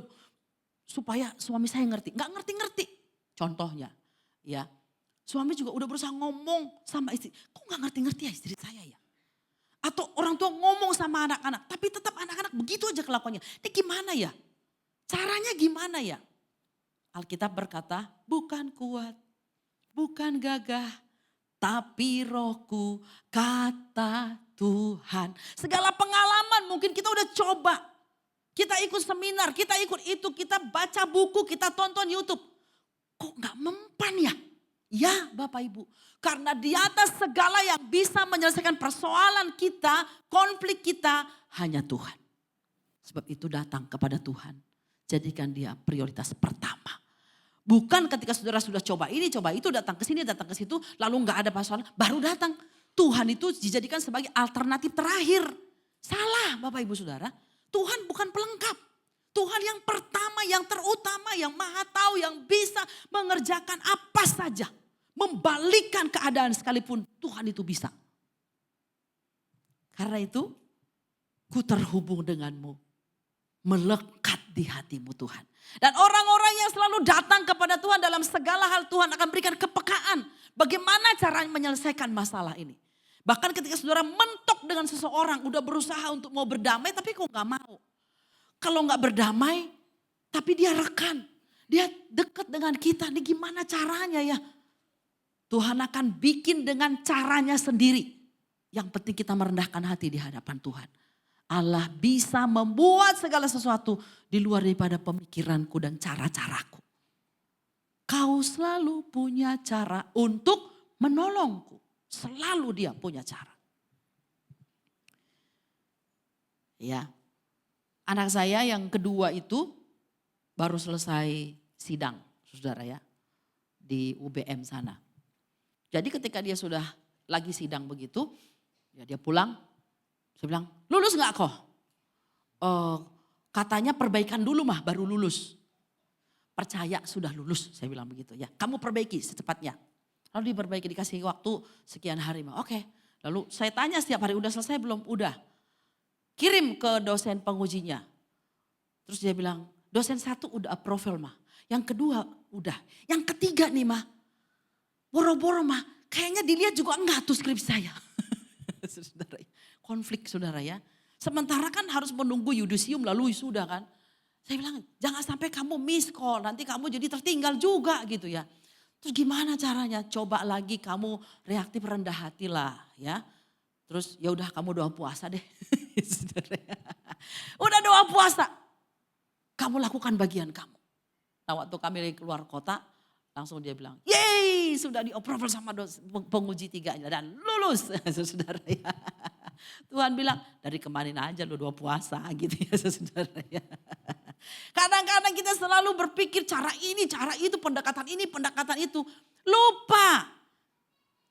supaya suami saya ngerti. Nggak ngerti-ngerti. Contohnya ya. Suami juga udah berusaha ngomong sama istri. Kok gak ngerti-ngerti ya istri saya ya? Atau orang tua ngomong sama anak-anak. Tapi tetap anak-anak begitu aja kelakuannya. Ini gimana ya? Caranya gimana ya? Alkitab berkata, bukan kuat, bukan gagah. Tapi rohku kata Tuhan. Segala pengalaman mungkin kita udah coba. Kita ikut seminar, kita ikut itu, kita baca buku, kita tonton YouTube. Kok gak mempan ya? Ya Bapak Ibu, karena di atas segala yang bisa menyelesaikan persoalan kita, konflik kita, hanya Tuhan. Sebab itu datang kepada Tuhan, jadikan dia prioritas pertama. Bukan ketika saudara sudah coba ini, coba itu, datang ke sini, datang ke situ, lalu gak ada persoalan, baru datang. Tuhan itu dijadikan sebagai alternatif terakhir. Salah Bapak Ibu Saudara, Tuhan bukan pelengkap. Tuhan yang pertama, yang terutama, yang maha tahu, yang bisa mengerjakan apa saja. Membalikkan keadaan sekalipun Tuhan itu bisa. Karena itu ku terhubung denganmu. melekat di hatimu Tuhan. Dan orang-orang yang selalu datang kepada Tuhan dalam segala hal, Tuhan akan berikan kepekaan. Bagaimana cara menyelesaikan masalah ini. Bahkan ketika saudara mentok dengan seseorang, udah berusaha untuk mau berdamai tapi kok gak mau. Kalau gak berdamai, tapi dia rekan. Dia dekat dengan kita, ini gimana caranya ya. Tuhan akan bikin dengan caranya sendiri. Yang penting kita merendahkan hati di hadapan Tuhan. Allah bisa membuat segala sesuatu di luar daripada pemikiranku dan cara-caraku. Kau selalu punya cara untuk menolongku. Selalu dia punya cara. Ya, anak saya yang kedua itu baru selesai sidang, saudara ya, di UBM sana. Jadi ketika dia sudah lagi sidang begitu, ya dia pulang. Saya bilang, lulus gak kok? Katanya perbaikan dulu mah baru lulus. Percaya sudah lulus, saya bilang begitu ya. Kamu perbaiki secepatnya. Lalu diperbaiki, dikasih waktu sekian hari mah. Oke. Lalu saya tanya setiap hari, udah selesai belum? Udah. Kirim ke dosen pengujinya. Terus dia bilang, dosen 1 udah approval mah. Yang kedua udah. Yang ketiga nih mah, boro-boro mah. Kayaknya dilihat juga enggak tuh skripsi saya. Saudara, konflik saudara ya. Sementara kan harus menunggu yudisium lalu sudah kan. Saya bilang jangan sampai kamu miss call, nanti kamu jadi tertinggal juga gitu ya. Terus gimana caranya? Coba lagi kamu reaktif rendah hati lah ya. Terus ya udah kamu doa puasa deh. Saudara ya. Udah doa puasa. Kamu lakukan bagian kamu. Nah waktu kami keluar kota langsung dia bilang, yeay sudah di-approval sama penguji 3-nya dan lulus. Saudara ya. Tuhan bilang, dari kemarin aja lo doa puasa gitu ya saudara ya. Kadang-kadang kita selalu berpikir cara ini, cara itu, pendekatan ini, pendekatan itu. Lupa,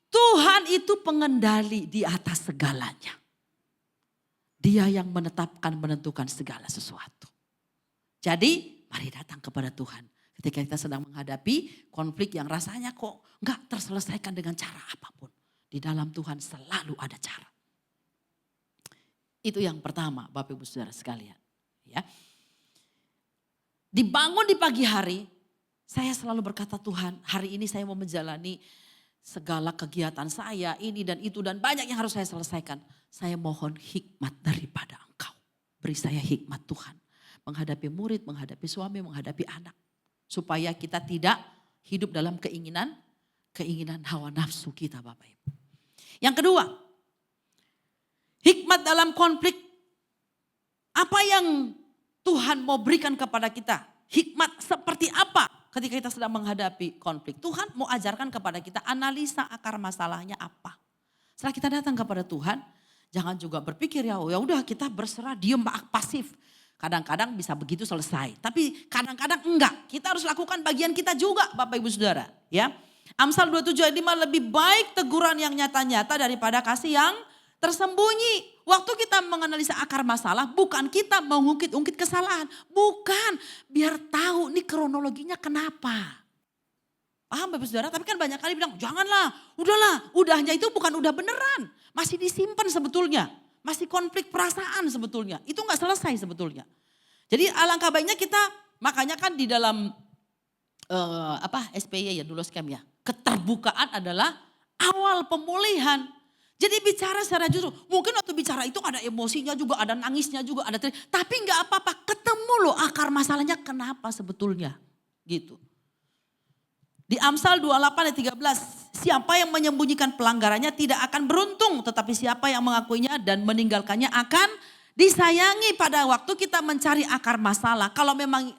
Tuhan itu pengendali di atas segalanya. Dia yang menetapkan, menentukan segala sesuatu. Jadi mari datang kepada Tuhan. Ketika kita sedang menghadapi konflik yang rasanya kok enggak terselesaikan dengan cara apapun. Di dalam Tuhan selalu ada cara. Itu yang pertama Bapak Ibu Saudara sekalian. Ya. Dibangun di pagi hari, saya selalu berkata Tuhan hari ini saya mau menjalani segala kegiatan saya ini dan itu dan banyak yang harus saya selesaikan. Saya mohon hikmat daripada Engkau. Beri saya hikmat Tuhan. Menghadapi murid, menghadapi suami, menghadapi anak. Supaya kita tidak hidup dalam keinginan hawa nafsu kita Bapak Ibu. Yang kedua, hikmat dalam konflik. Apa yang Tuhan mau berikan kepada kita? Hikmat seperti apa ketika kita sedang menghadapi konflik? Tuhan mau ajarkan kepada kita analisa akar masalahnya apa. Setelah kita datang kepada Tuhan, jangan juga berpikir ya udah kita berserah diem pasif. Kadang-kadang bisa begitu selesai. Tapi kadang-kadang enggak. Kita harus lakukan bagian kita juga Bapak Ibu Saudara. Ya. Amsal 27 ayat 5 lebih baik teguran yang nyata-nyata daripada kasih yang tersembunyi. Waktu kita menganalisa akar masalah bukan kita mengungkit-ungkit kesalahan. Bukan. Biar tahu nih kronologinya kenapa. Paham Bapak Saudara? Tapi kan banyak kali bilang janganlah. Udahlah. Udahnya itu bukan udah beneran. Masih disimpan sebetulnya. Masih konflik perasaan sebetulnya. Itu gak selesai sebetulnya. Jadi alangkah baiknya kita, makanya kan di dalam SPY ya dulu scam ya. Keterbukaan adalah awal pemulihan. Jadi bicara secara jujur. Mungkin waktu bicara itu ada emosinya juga, ada nangisnya juga, ada tapi gak apa-apa. Ketemu loh akar masalahnya kenapa sebetulnya. Gitu. Di Amsal 28 ayat 13, siapa yang menyembunyikan pelanggarannya tidak akan beruntung. Tetapi siapa yang mengakuinya dan meninggalkannya akan disayangi. Pada waktu kita mencari akar masalah, kalau memang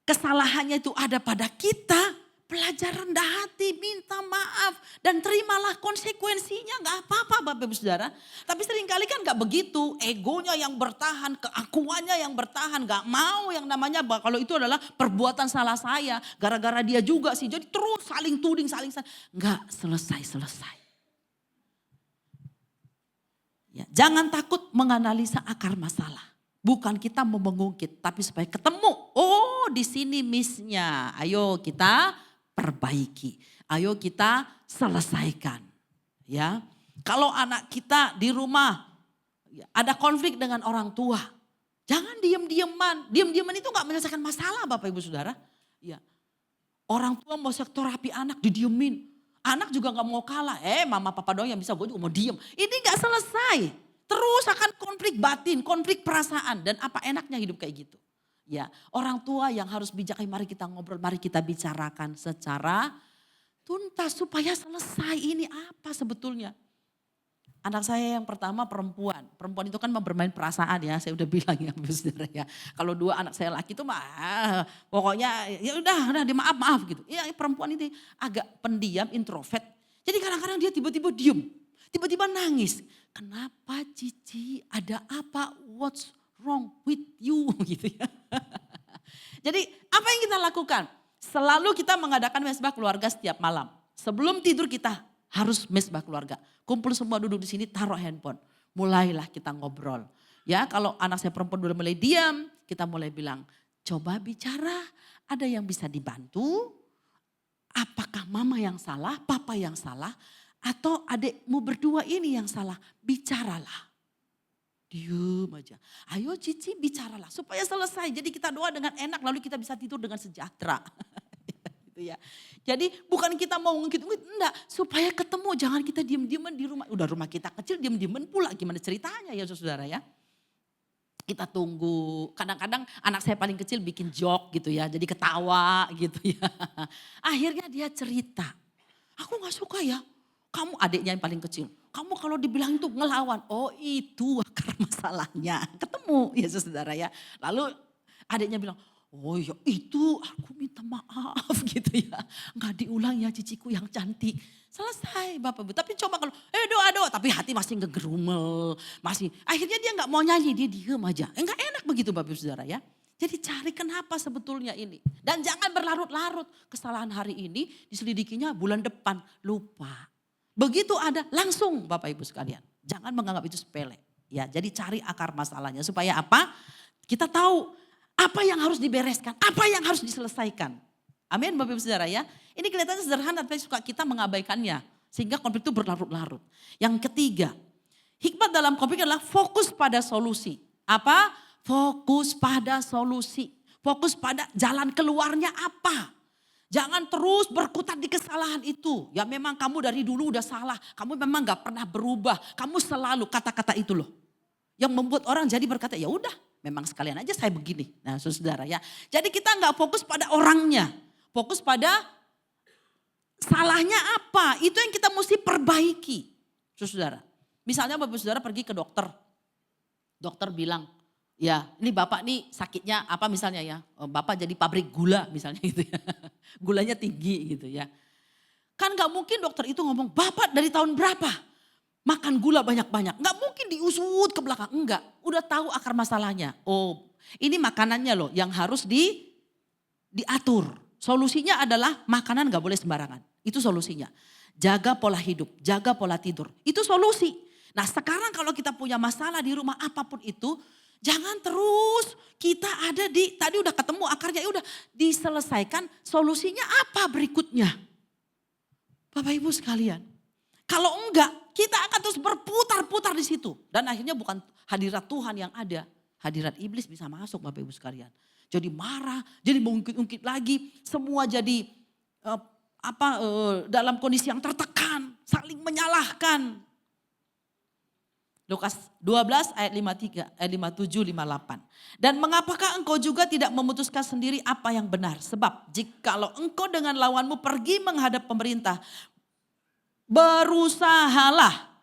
kesalahannya itu ada pada kita, belajar rendah hati, minta maaf dan terimalah konsekuensinya. Gak apa-apa Bapak Ibu Saudara. Tapi seringkali kan gak begitu. Egonya yang bertahan, keakuannya yang bertahan. Gak mau yang namanya kalau itu adalah perbuatan salah saya. Gara-gara dia juga sih. Jadi terus saling tuding, gak selesai-selesai. Ya, jangan takut menganalisa akar masalah. Bukan kita mau mengungkit, tapi supaya ketemu. Oh di sini missnya. Ayo kita perbaiki. Ayo kita selesaikan. Ya. Kalau anak kita di rumah ada konflik dengan orang tua. Jangan diem-dieman. Diem-dieman itu gak menyelesaikan masalah Bapak Ibu Saudara. Ya. Orang tua mau terapi anak didiemin. Anak juga gak mau kalah. Mama papa doang yang bisa, gue juga mau diem. Ini gak selesai. Terus akan konflik batin, konflik perasaan. Dan apa enaknya hidup kayak gitu. Ya, orang tua yang harus bijak, mari kita ngobrol, mari kita bicarakan secara tuntas supaya selesai. Ini apa sebetulnya? Anak saya yang pertama perempuan. Perempuan itu kan bermain perasaan ya, saya udah bilang ya Saudara ya. Kalau 2 anak saya laki itu mah pokoknya ya udah maaf gitu. Ya perempuan ini agak pendiam, introvert. Jadi kadang-kadang dia tiba-tiba diem, tiba-tiba nangis. Kenapa Cici? Ada apa? What's wrong with you? Gitu ya. Jadi apa yang kita lakukan? Selalu kita mengadakan mesbah keluarga setiap malam. Sebelum tidur kita harus mesbah keluarga. Kumpul semua duduk di sini, taruh handphone. Mulailah kita ngobrol. Ya, kalau anak saya perempuan udah mulai diam, kita mulai bilang, coba bicara, ada yang bisa dibantu? Apakah mama yang salah, papa yang salah, atau adikmu berdua ini yang salah? Bicaralah. Diam aja. Ayo Cici bicaralah supaya selesai. Jadi kita doa dengan enak lalu kita bisa tidur dengan sejahtera. Gitu ya. Jadi bukan kita mau ngungkit-ngungkit, enggak. Supaya ketemu, jangan kita diem-dieman di rumah. Udah rumah kita kecil diem-dieman pula, gimana ceritanya ya saudara ya. Kita tunggu, kadang-kadang anak saya paling kecil bikin joke gitu ya, jadi ketawa gitu ya. Akhirnya dia cerita, aku gak suka ya, kamu adiknya yang paling kecil. Kamu kalau dibilang itu ngelawan, oh itu akar masalahnya. Ketemu ya saudara ya. Lalu adiknya bilang, oh ya itu aku minta maaf gitu ya. Enggak diulang ya ciciku yang cantik. Selesai Bapak Ibu. Tapi coba kalau doa-doa tapi hati masih ngegerumel. Masih akhirnya dia enggak mau nyanyi, dia diem aja. Enggak enak begitu Bapak Ibu Saudara ya. Jadi cari kenapa sebetulnya ini. Dan jangan berlarut-larut. Kesalahan hari ini diselidikinya bulan depan. Lupa. Begitu ada langsung Bapak Ibu sekalian. Jangan menganggap itu sepele. Ya, jadi cari akar masalahnya supaya apa? Kita tahu apa yang harus dibereskan, apa yang harus diselesaikan. Amin Bapak Ibu Saudara ya. Ini kelihatannya sederhana tapi suka kita mengabaikannya. Sehingga konflik itu berlarut-larut. Yang ketiga, hikmat dalam konflik adalah fokus pada solusi. Apa? Fokus pada solusi. Fokus pada jalan keluarnya apa. Jangan terus berkutat di kesalahan itu. Ya memang kamu dari dulu udah salah. Kamu memang gak pernah berubah. Kamu selalu kata-kata itu loh. Yang membuat orang jadi berkata, ya udah, memang sekalian aja saya begini. Nah, saudara ya. Jadi kita nggak fokus pada orangnya, fokus pada salahnya apa. Itu yang kita mesti perbaiki, saudara. Misalnya Bapak Saudara pergi ke dokter, dokter bilang, ya ini bapak nih sakitnya apa misalnya ya, bapak jadi pabrik gula misalnya gitu ya, gulanya tinggi gitu ya. Kan nggak mungkin dokter itu ngomong, bapak dari tahun berapa? Makan gula banyak-banyak. Enggak mungkin diusut ke belakang. Enggak. Udah tahu akar masalahnya. Oh ini makanannya loh yang harus diatur. Solusinya adalah makanan gak boleh sembarangan. Itu solusinya. Jaga pola hidup, jaga pola tidur. Itu solusi. Nah sekarang kalau kita punya masalah di rumah apapun itu. Jangan terus kita ada tadi udah ketemu akarnya. Ya udah diselesaikan solusinya apa berikutnya. Bapak Ibu sekalian. Kalau enggak, kita akan terus berputar-putar di situ. Dan akhirnya bukan hadirat Tuhan yang ada. Hadirat iblis bisa masuk Bapak Ibu sekalian. Jadi marah, jadi mengungkit-ungkit lagi. Semua jadi dalam kondisi yang tertekan. Saling menyalahkan. Lukas 12 ayat 53, ayat 57, 58. Dan mengapakah engkau juga tidak memutuskan sendiri apa yang benar? Sebab jikalau engkau dengan lawanmu pergi menghadap pemerintah. Berusahalah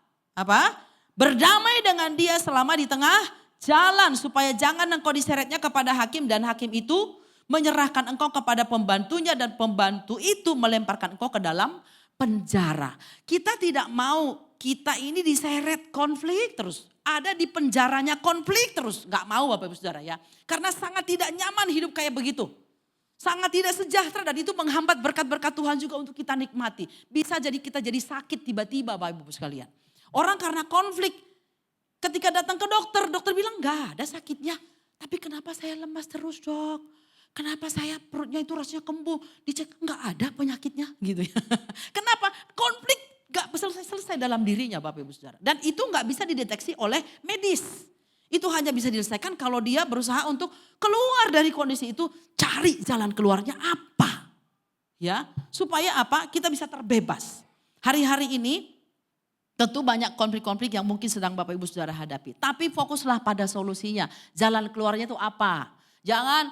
berdamai dengan dia selama di tengah jalan supaya jangan engkau diseretnya kepada hakim dan hakim itu menyerahkan engkau kepada pembantunya dan pembantu itu melemparkan engkau ke dalam penjara. Kita tidak mau kita ini diseret konflik terus, ada di penjaranya konflik terus, nggak mau Bapak Ibu Saudara ya, karena sangat tidak nyaman hidup kayak begitu. Sangat tidak sejahtera dan itu menghambat berkat-berkat Tuhan juga untuk kita nikmati. Bisa jadi kita jadi sakit tiba-tiba Bapak Ibu sekalian. Orang karena konflik ketika datang ke dokter, dokter bilang enggak ada sakitnya. Tapi kenapa saya lemas terus dok? Kenapa saya perutnya itu rasanya kembung? Dicek enggak ada penyakitnya gitu ya. Kenapa? Konflik enggak selesai dalam dirinya Bapak Ibu Saudara. Dan itu enggak bisa dideteksi oleh medis. Itu hanya bisa diselesaikan kalau dia berusaha untuk keluar dari kondisi itu, cari jalan keluarnya apa. Ya, supaya apa? Kita bisa terbebas. Hari-hari ini tentu banyak konflik-konflik yang mungkin sedang Bapak Ibu Saudara hadapi. Tapi fokuslah pada solusinya. Jalan keluarnya itu apa? Jangan,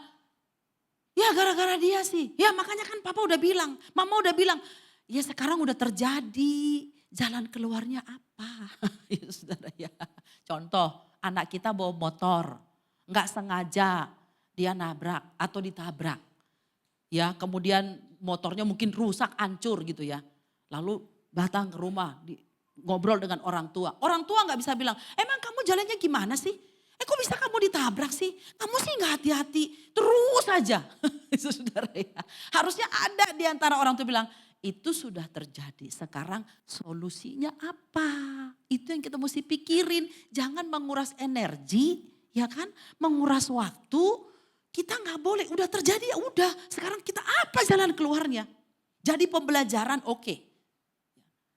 ya gara-gara dia sih. Ya makanya kan Papa udah bilang, Mama udah bilang. Ya sekarang udah terjadi. Jalan keluarnya apa? Ya saudara ya. Contoh, anak kita bawa motor. Nggak sengaja dia nabrak atau ditabrak. Ya kemudian motornya mungkin rusak, hancur gitu ya. Lalu datang ke rumah, ngobrol dengan orang tua. Orang tua nggak bisa bilang, emang kamu jalannya gimana sih? Kok bisa kamu ditabrak sih? Kamu sih nggak hati-hati, terus aja. Saudara ya. Harusnya ada di antara orang tua bilang, itu sudah terjadi. Sekarang solusinya apa? Itu yang kita mesti pikirin. Jangan menguras energi, ya kan? Menguras waktu. Kita nggak boleh, udah terjadi ya udah. Sekarang kita apa jalan keluarnya? Jadi pembelajaran oke.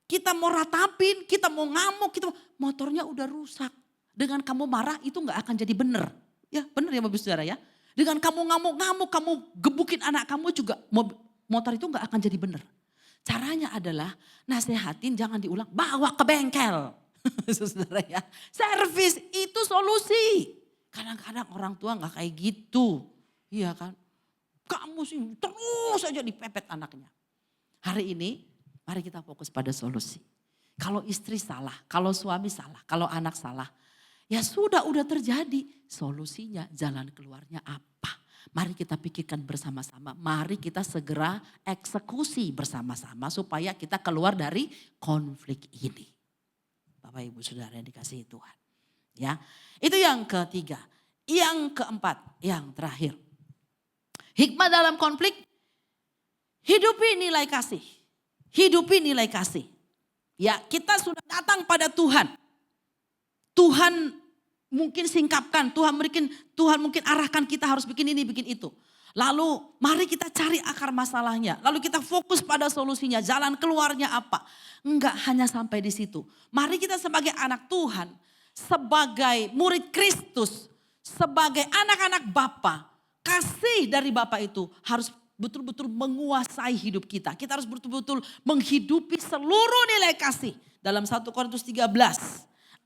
Kita mau ratapin, kita mau ngamuk, motornya udah rusak. Dengan kamu marah itu nggak akan jadi benar. Ya benar ya Bapak Saudara ya. Dengan kamu ngamuk-ngamuk, kamu gebukin anak kamu juga, motor itu nggak akan jadi benar. Caranya adalah nasehatin, jangan diulang, bawa ke bengkel. Saudara ya, servis itu solusi. Kadang-kadang orang tua nggak kayak gitu, iya kan? Kamu sih terus aja dipepet anaknya. Hari ini mari kita fokus pada solusi. Kalau istri salah, kalau suami salah, kalau anak salah, ya sudah udah terjadi. Solusinya, jalan keluarnya apa? Mari kita pikirkan bersama-sama. Mari kita segera eksekusi bersama-sama supaya kita keluar dari konflik ini. Bapak Ibu Saudara yang dikasihi Tuhan. Ya, itu yang ketiga. Yang keempat, yang terakhir. Hikmah dalam konflik, hidupi nilai kasih. Hidupi nilai kasih. Ya, kita sudah datang pada Tuhan. Tuhan mungkin singkapkan, Tuhan mungkin arahkan kita harus bikin ini, bikin itu. Lalu mari kita cari akar masalahnya. Lalu kita fokus pada solusinya, jalan keluarnya apa. Enggak hanya sampai di situ. Mari kita sebagai anak Tuhan, sebagai murid Kristus, sebagai anak-anak Bapa, kasih dari Bapa itu harus betul-betul menguasai hidup kita. Kita harus betul-betul menghidupi seluruh nilai kasih. Dalam 1 Korintus 13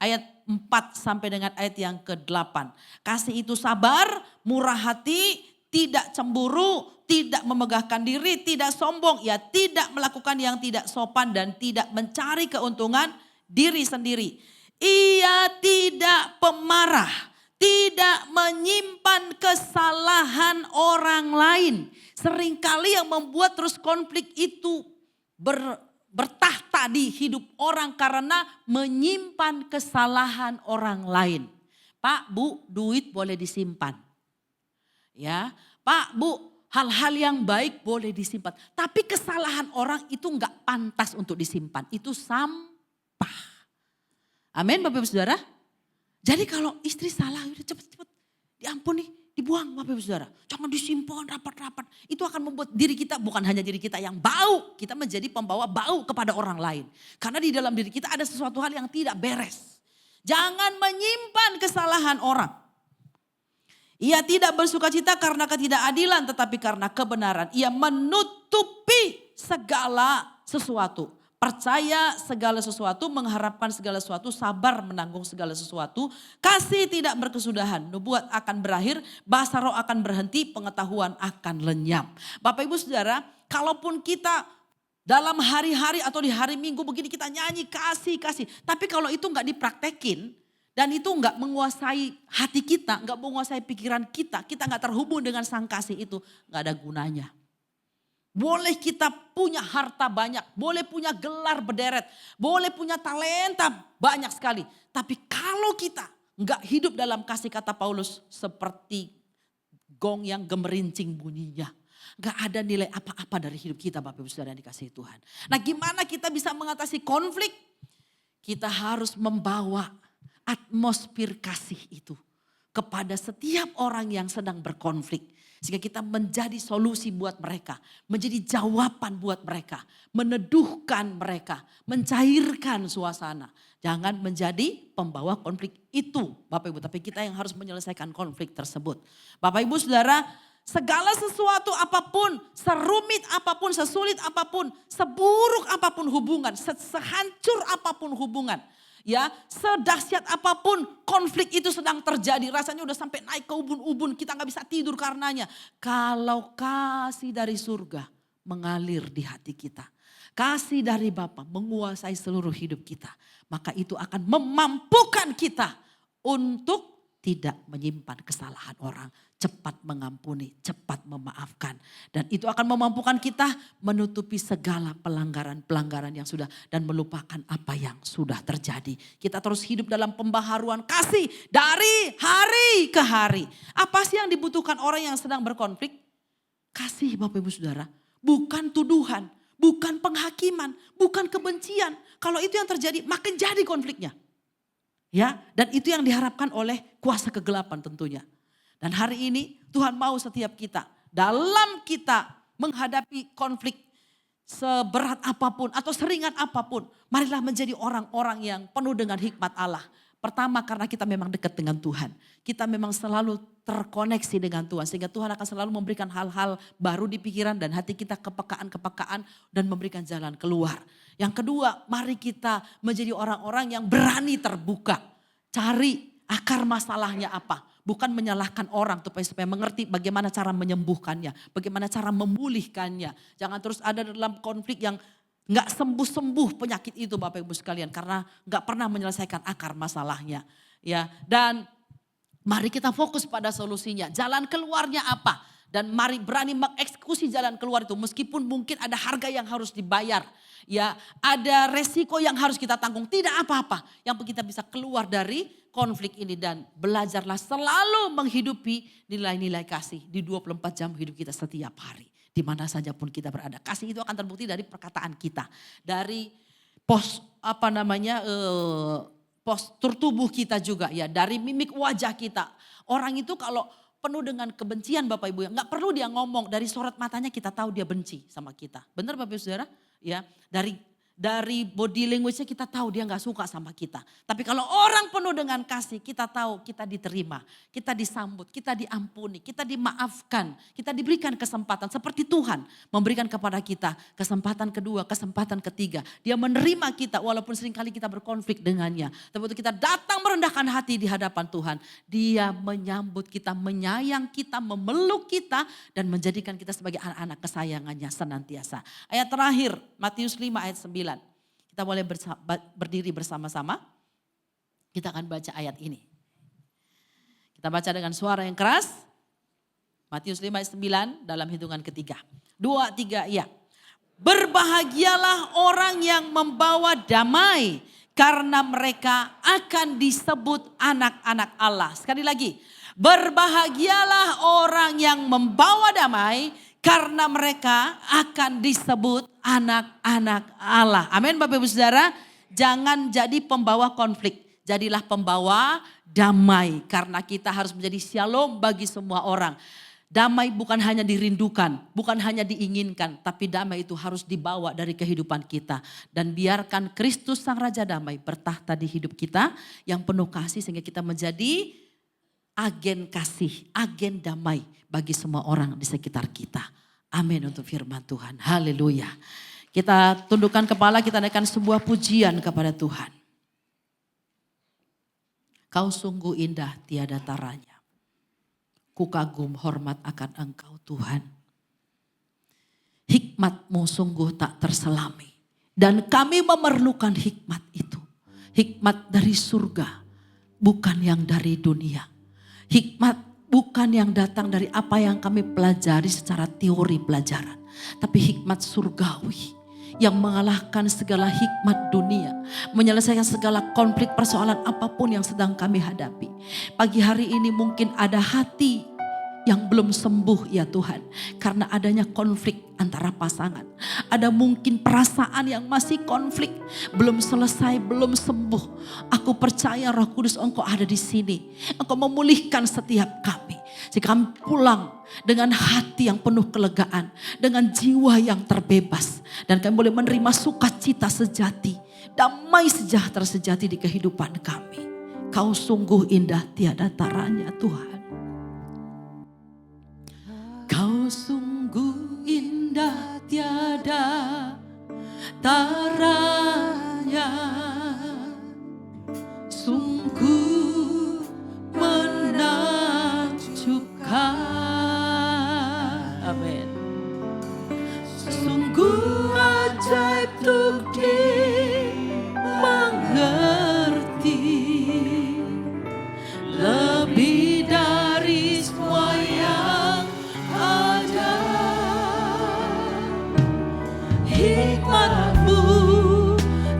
ayat 4 sampai dengan ayat yang ke-8. Kasih itu sabar, murah hati, tidak cemburu, tidak memegahkan diri, tidak sombong, ya tidak melakukan yang tidak sopan dan tidak mencari keuntungan diri sendiri. Ia tidak pemarah, tidak menyimpan kesalahan orang lain. Seringkali yang membuat terus konflik itu bertahta di hidup orang karena menyimpan kesalahan orang lain. Pak, Bu, duit boleh disimpan. Ya, Pak, Bu, hal-hal yang baik boleh disimpan. Tapi kesalahan orang itu enggak pantas untuk disimpan. Itu sampah. Amin Bapak Ibu Saudara. Jadi kalau istri salah, udah cepet-cepet diampuni, dibuang Bapak Ibu Saudara. Jangan disimpan rapat-rapat. Itu akan membuat diri kita, bukan hanya diri kita yang bau. Kita menjadi pembawa bau kepada orang lain. Karena di dalam diri kita ada sesuatu hal yang tidak beres. Jangan menyimpan kesalahan orang. Ia tidak bersukacita karena ketidakadilan tetapi karena kebenaran. Ia menutupi segala sesuatu. Percaya segala sesuatu, mengharapkan segala sesuatu, sabar menanggung segala sesuatu. Kasih tidak berkesudahan, nubuat akan berakhir, bahasa roh akan berhenti, pengetahuan akan lenyap. Bapak Ibu Saudara, kalaupun kita dalam hari-hari atau di hari Minggu begini kita nyanyi kasih. Tapi kalau itu nggak dipraktekin, dan itu enggak menguasai hati kita, enggak menguasai pikiran kita, kita enggak terhubung dengan sang kasih itu, enggak ada gunanya. Boleh kita punya harta banyak, boleh punya gelar berderet, boleh punya talenta banyak sekali. Tapi kalau kita enggak hidup dalam kasih, kata Paulus, seperti gong yang gemerincing bunyinya. Enggak ada nilai apa-apa dari hidup kita Bapak Ibu Saudara yang dikasihi Tuhan. Nah gimana kita bisa mengatasi konflik? Kita harus membawa atmosfer kasih itu kepada setiap orang yang sedang berkonflik. Sehingga kita menjadi solusi buat mereka. Menjadi jawaban buat mereka. Meneduhkan mereka. Mencairkan suasana. Jangan menjadi pembawa konflik itu Bapak Ibu. Tapi kita yang harus menyelesaikan konflik tersebut. Bapak Ibu Saudara, segala sesuatu apapun, serumit apapun, sesulit apapun, seburuk apapun hubungan, sehancur apapun hubungan. Ya, sedahsyat apapun konflik itu sedang terjadi. Rasanya udah sampai naik ke ubun-ubun, kita gak bisa tidur karenanya. Kalau kasih dari surga mengalir di hati kita. Kasih dari Bapa menguasai seluruh hidup kita. Maka itu akan memampukan kita untuk tidak menyimpan kesalahan orang. Cepat mengampuni, cepat memaafkan. Dan itu akan memampukan kita menutupi segala pelanggaran-pelanggaran yang sudah. Dan melupakan apa yang sudah terjadi. Kita terus hidup dalam pembaharuan kasih dari hari ke hari. Apa sih yang dibutuhkan orang yang sedang berkonflik? Kasih Bapak Ibu Saudara. Bukan tuduhan, bukan penghakiman, bukan kebencian. Kalau itu yang terjadi makin jadi konfliknya. Ya, dan itu yang diharapkan oleh kuasa kegelapan tentunya. Dan hari ini Tuhan mau setiap kita dalam kita menghadapi konflik seberat apapun atau seringan apapun. Marilah menjadi orang-orang yang penuh dengan hikmat Allah. Pertama karena kita memang dekat dengan Tuhan. Kita memang selalu terkoneksi dengan Tuhan. Sehingga Tuhan akan selalu memberikan hal-hal baru di pikiran dan hati kita, kepekaan-kepekaan dan memberikan jalan keluar. Yang kedua, mari kita menjadi orang-orang yang berani terbuka. Cari akar masalahnya apa. Bukan menyalahkan orang supaya mengerti bagaimana cara menyembuhkannya. Bagaimana cara memulihkannya. Jangan terus ada dalam konflik yang gak sembuh-sembuh penyakit itu Bapak Ibu sekalian. Karena gak pernah menyelesaikan akar masalahnya. Ya, dan mari kita fokus pada solusinya. Jalan keluarnya apa? Dan mari berani mengeksekusi jalan keluar itu. Meskipun mungkin ada harga yang harus dibayar. Ya, ada resiko yang harus kita tanggung. Tidak apa-apa. Yang kita bisa keluar dari konflik ini. Dan belajarlah selalu menghidupi nilai-nilai kasih. Di 24 jam hidup kita setiap hari. Di mana saja pun kita berada. Kasih itu akan terbukti dari perkataan kita. Dari postur tubuh kita juga. Ya, dari mimik wajah kita. Orang itu kalau penuh dengan kebencian Bapak Ibu. Nggak perlu dia ngomong, dari sorot matanya kita tahu dia benci sama kita. Benar Bapak Ibu Saudara? Ya, dari body language-nya kita tahu dia nggak suka sama kita. Tapi kalau orang penuh dengan kasih, kita tahu kita diterima, kita disambut, kita diampuni, kita dimaafkan, kita diberikan kesempatan. Seperti Tuhan memberikan kepada kita kesempatan kedua, kesempatan ketiga. Dia menerima kita walaupun seringkali kita berkonflik dengannya. Tapi waktu kita datang merendahkan hati di hadapan Tuhan, dia menyambut kita, menyayang kita, memeluk kita dan menjadikan kita sebagai anak-anak kesayangannya senantiasa. Ayat terakhir, Matius 5 ayat 9. Kita boleh berdiri bersama-sama. Kita akan baca ayat ini. Kita baca dengan suara yang keras. Matius 5 ayat 9 dalam hitungan ketiga. 2, 3, ya. Berbahagialah orang yang membawa damai. Karena mereka akan disebut anak-anak Allah. Sekali lagi. Berbahagialah orang yang membawa damai. Karena mereka akan disebut anak-anak Allah. Amin Bapak Ibu Saudara. Jangan jadi pembawa konflik. Jadilah pembawa damai. Karena kita harus menjadi shalom bagi semua orang. Damai bukan hanya dirindukan. Bukan hanya diinginkan. Tapi damai itu harus dibawa dari kehidupan kita. Dan biarkan Kristus Sang Raja Damai bertahta di hidup kita. Yang penuh kasih sehingga kita menjadi agen kasih, agen damai bagi semua orang di sekitar kita. Amin untuk firman Tuhan. Haleluya. Kita tundukkan kepala, kita naikkan sebuah pujian kepada Tuhan. Kau sungguh indah tiada taranya. Ku kagum hormat akan Engkau Tuhan. Hikmat-Mu sungguh tak terselami. Dan kami memerlukan hikmat itu. Hikmat dari surga, bukan yang dari dunia. Hikmat bukan yang datang dari apa yang kami pelajari secara teori pelajaran. Tapi hikmat surgawi yang mengalahkan segala hikmat dunia. Menyelesaikan segala konflik persoalan apapun yang sedang kami hadapi. Pagi hari ini mungkin ada hati yang belum sembuh ya Tuhan. Karena adanya konflik antara pasangan. Ada mungkin perasaan yang masih konflik. Belum selesai, belum sembuh. Aku percaya Roh Kudus Engkau ada di sini. Engkau memulihkan setiap kami. Sehingga kami pulang dengan hati yang penuh kelegaan, dengan jiwa yang terbebas. Dan kami boleh menerima sukacita sejati, damai sejahtera sejati di kehidupan kami. Kau sungguh indah tiada taranya Tuhan. Kau sungguh indah tiada taranya, sungguh menakjubkan. Amin. Sungguh ajaib untuk dimengerti, lebih dari semua yang ada. Hikmat-Mu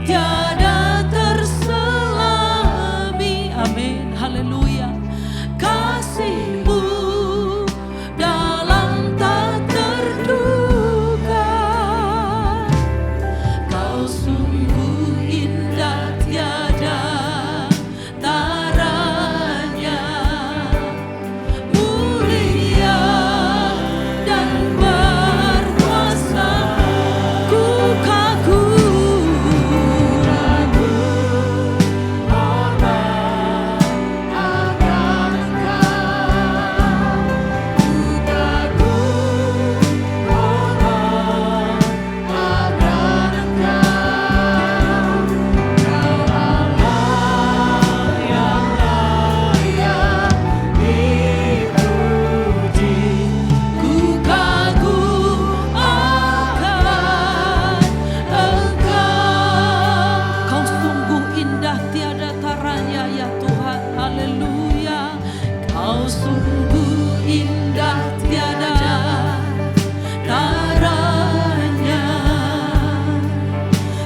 tiada terselami. Amin, haleluya. Kasih-Mu dalam tak terduga. Kau sungguh indah tiada taranya, mulia dan berkuasa. Ku kagum akan Engkau. Kau sungguh indah tiada taranya ya Tuhan, haleluya. Kau sungguh indah tiada taranya,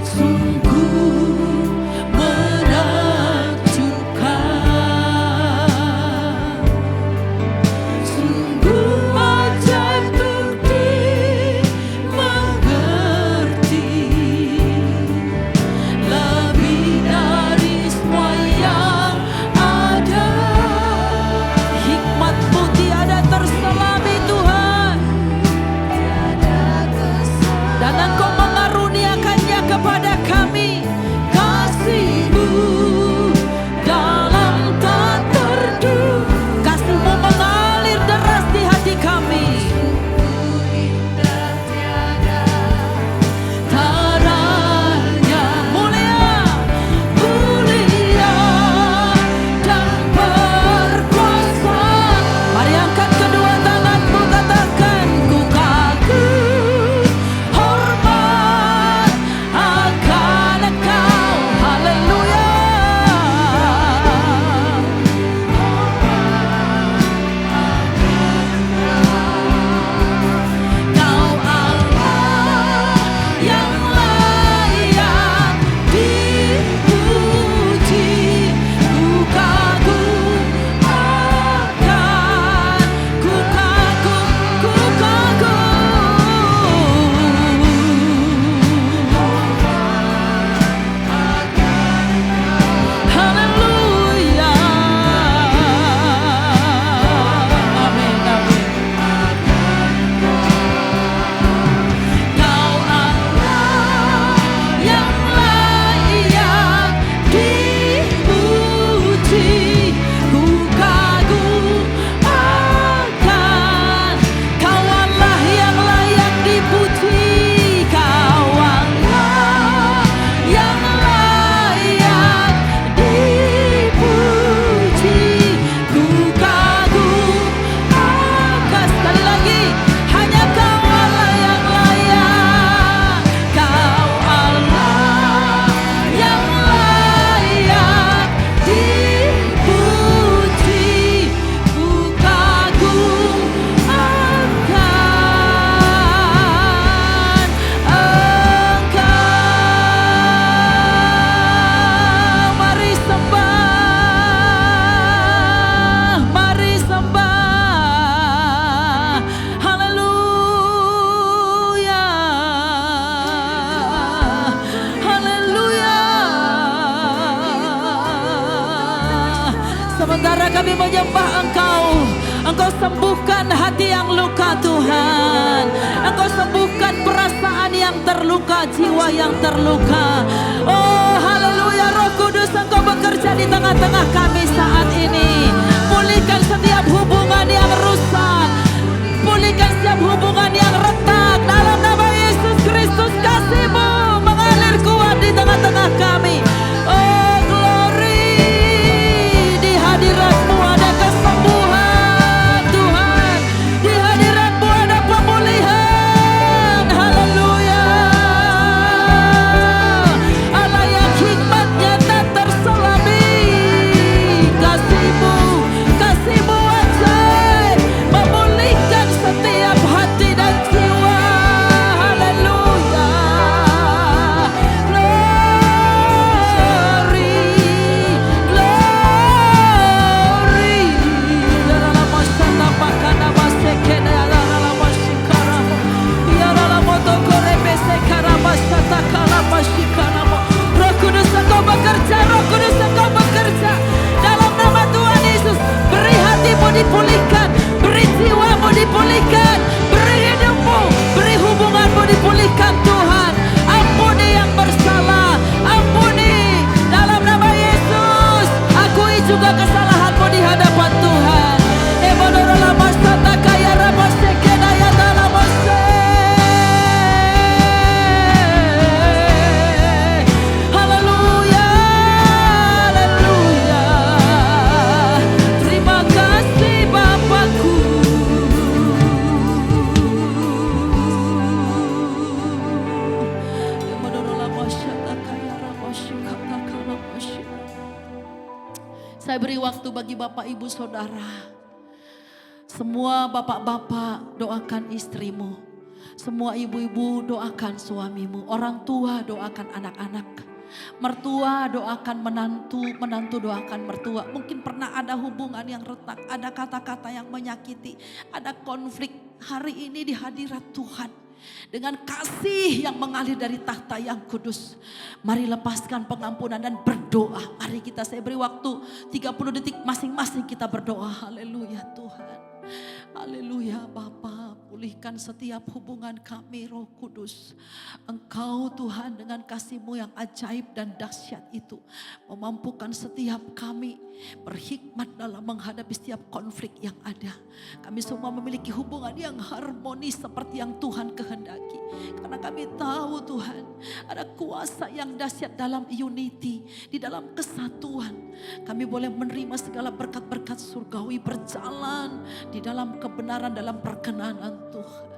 sungguh menakjubkan. Sungguh ajaib untuk dimengerti, lebih dari semua yang ada. Hikmat-Mu tiada terselami Tuhan, dan Engkau mengaruniakannya kepada kami. Kasih-Mu dalam tak terduga. Kasih-Mu mengalir deras di hati kami. Taranya mulia, mulia dan berkuasa. Mari angkat kedua tanganmu, katakan ku kagum, hormat akan Engkau. Haleluya. Kau Allah yang layak dipuji. Ku kagum akan, ku kagum, ku kagum. Haleluya. Amin, amin. Kau Allah yang layak dipuji. Ku kagum akan. Kau Allah yang layak dipuji. Kau Allah yang layak dipuji. Ku kagum akan. Sekali lagi, hanya Kau Allah yang layak. Kau Allah yang layak dipuji. Ku kagum akan Engkau. Mari sembah, mari sembah. Haleluya, haleluya. Sementara kami menyembah Engkau, Engkau sembuhkan hati yang luka Tuhan. Engkau sembuhkan perasaan yang terluka, jiwa yang terluka. Oh haleluya, Roh Kudus Engkau bekerja di tengah-tengah kami saat ini. Pulihkan setiap hubungan yang rusak. Pulihkan setiap hubungan yang retak. Dalam nama Yesus Kristus, kasih-Mu mengalir kuat di tengah-tengah kami. Oh glory, di hadirat-Mu ada kesembuhan Tuhan. Di hadirat-Mu ada pemulihan. Haleluya. Allah yang hikmatnya tak terselami. Kasih-Mu, kasih-Mu ajaib, memulihkan setiap hati dan jiwa. Haleluya. Glory, glory. Dalam masyarakat pakana basekena dalam masyikaramu. Ya dalam motokore besekara masyata kala masyikaramu. Roh Kudus Engkau bekerja, Roh Kudus Engkau bekerja. Dalam nama Tuhan Yesus, beri hatimu dipulihkan, beri jiwamu dipulihkan, beri hidupmu, beri hubunganmu dipulihkan Tuhan. Ampuni yang bersalah, ampuni dalam nama Yesus. Akui juga kesalahanmu di hadapan Tuhan. Ebodorola masata kaya rabasekena ya dalam mose. Haleluya, haleluya. Terima kasih Bapakku. Ebodorola masata kaya rabasekena kala masya. Saya beri waktu bagi Bapak Ibu Saudara. Semua bapak-bapak doakan istrimu. Semua ibu-ibu doakan suamimu. Orang tua doakan anak-anak. Mertua doakan menantu, menantu doakan mertua. Mungkin pernah ada hubungan yang retak, ada kata-kata yang menyakiti, ada konflik. Hari ini di hadirat Tuhan, dengan kasih yang mengalir dari tahta yang kudus, mari lepaskan pengampunan dan berdoa. Mari kita, saya beri waktu 30 detik masing-masing kita berdoa. Haleluya Tuhan. Haleluya Bapa, pulihkan setiap hubungan kami Roh Kudus. Engkau Tuhan dengan kasih-Mu yang ajaib dan dahsyat itu memampukan setiap kami berhikmat dalam menghadapi setiap konflik yang ada. Kami semua memiliki hubungan yang harmonis seperti yang Tuhan kehendaki. Karena kami tahu Tuhan ada kuasa yang dahsyat dalam unity, di dalam kesatuan. Kami boleh menerima segala berkat-berkat surgawi, berjalan di dalam kebenaran, dalam perkenanan Tuhan.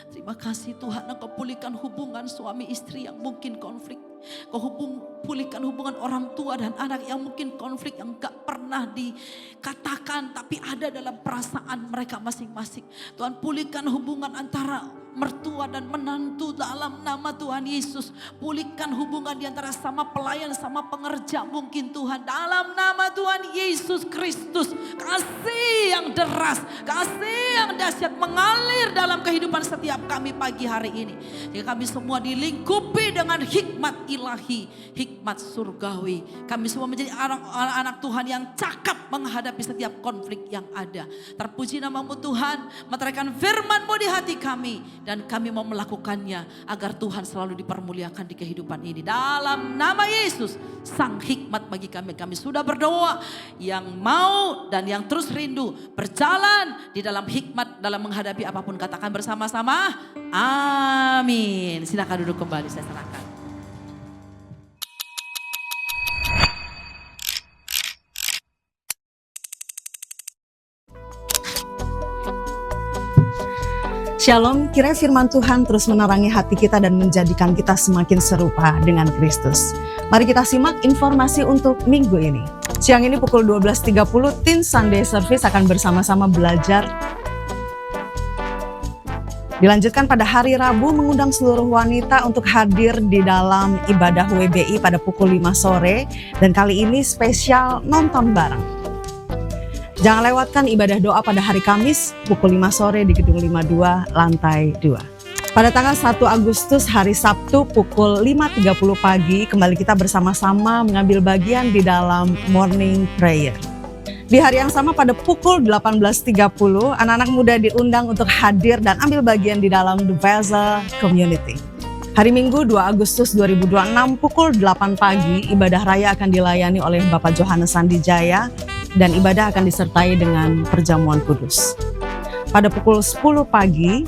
Terima kasih Tuhan, Engkau pulihkan hubungan suami istri yang mungkin konflik. Kau pulihkan hubungan orang tua dan anak yang mungkin konflik, yang gak pernah dikatakan tapi ada dalam perasaan mereka masing-masing. Tuhan, pulihkan hubungan antara mertua dan menantu dalam nama Tuhan Yesus. Pulihkan hubungan di antara sama pelayan sama pengerja mungkin Tuhan, dalam nama Tuhan Yesus Kristus. Kasih yang deras, kasih yang dahsyat mengalir dalam kehidupan setiap kami pagi hari ini. Jika kami semua dilingkupi dengan hikmat ilahi, hikmat surgawi. Kami semua menjadi anak-anak Tuhan yang cakap menghadapi setiap konflik yang ada. Terpuji namamu Tuhan, meteraikan firman-Mu di hati kami. Dan kami mau melakukannya agar Tuhan selalu dipermuliakan di kehidupan ini. Dalam nama Yesus, Sang Hikmat bagi kami. Kami sudah berdoa, yang mau dan yang terus rindu berjalan di dalam hikmat dalam menghadapi apapun. Katakan bersama-sama, amin. Silakan duduk kembali, saya serahkan. Shalom, kiranya firman Tuhan terus menerangi hati kita dan menjadikan kita semakin serupa dengan Kristus. Mari kita simak informasi untuk minggu ini. Siang ini pukul 12.30, Teen Sunday Service akan bersama-sama belajar. Dilanjutkan pada hari Rabu, mengundang seluruh wanita untuk hadir di dalam ibadah WBI pada pukul 5 sore. Dan kali ini spesial nonton bareng. Jangan lewatkan ibadah doa pada hari Kamis pukul 5 sore di Gedung 52 lantai 2. Pada tanggal 1 Agustus hari Sabtu pukul 5.30 pagi kembali kita bersama-sama mengambil bagian di dalam morning prayer. Di hari yang sama pada pukul 18.30, anak-anak muda diundang untuk hadir dan ambil bagian di dalam The Vessel Community. Hari Minggu 2 Agustus 2026 pukul 8 pagi, ibadah raya akan dilayani oleh Bapak Johannes Sandijaya dan ibadah akan disertai dengan perjamuan kudus. Pada pukul 10 pagi,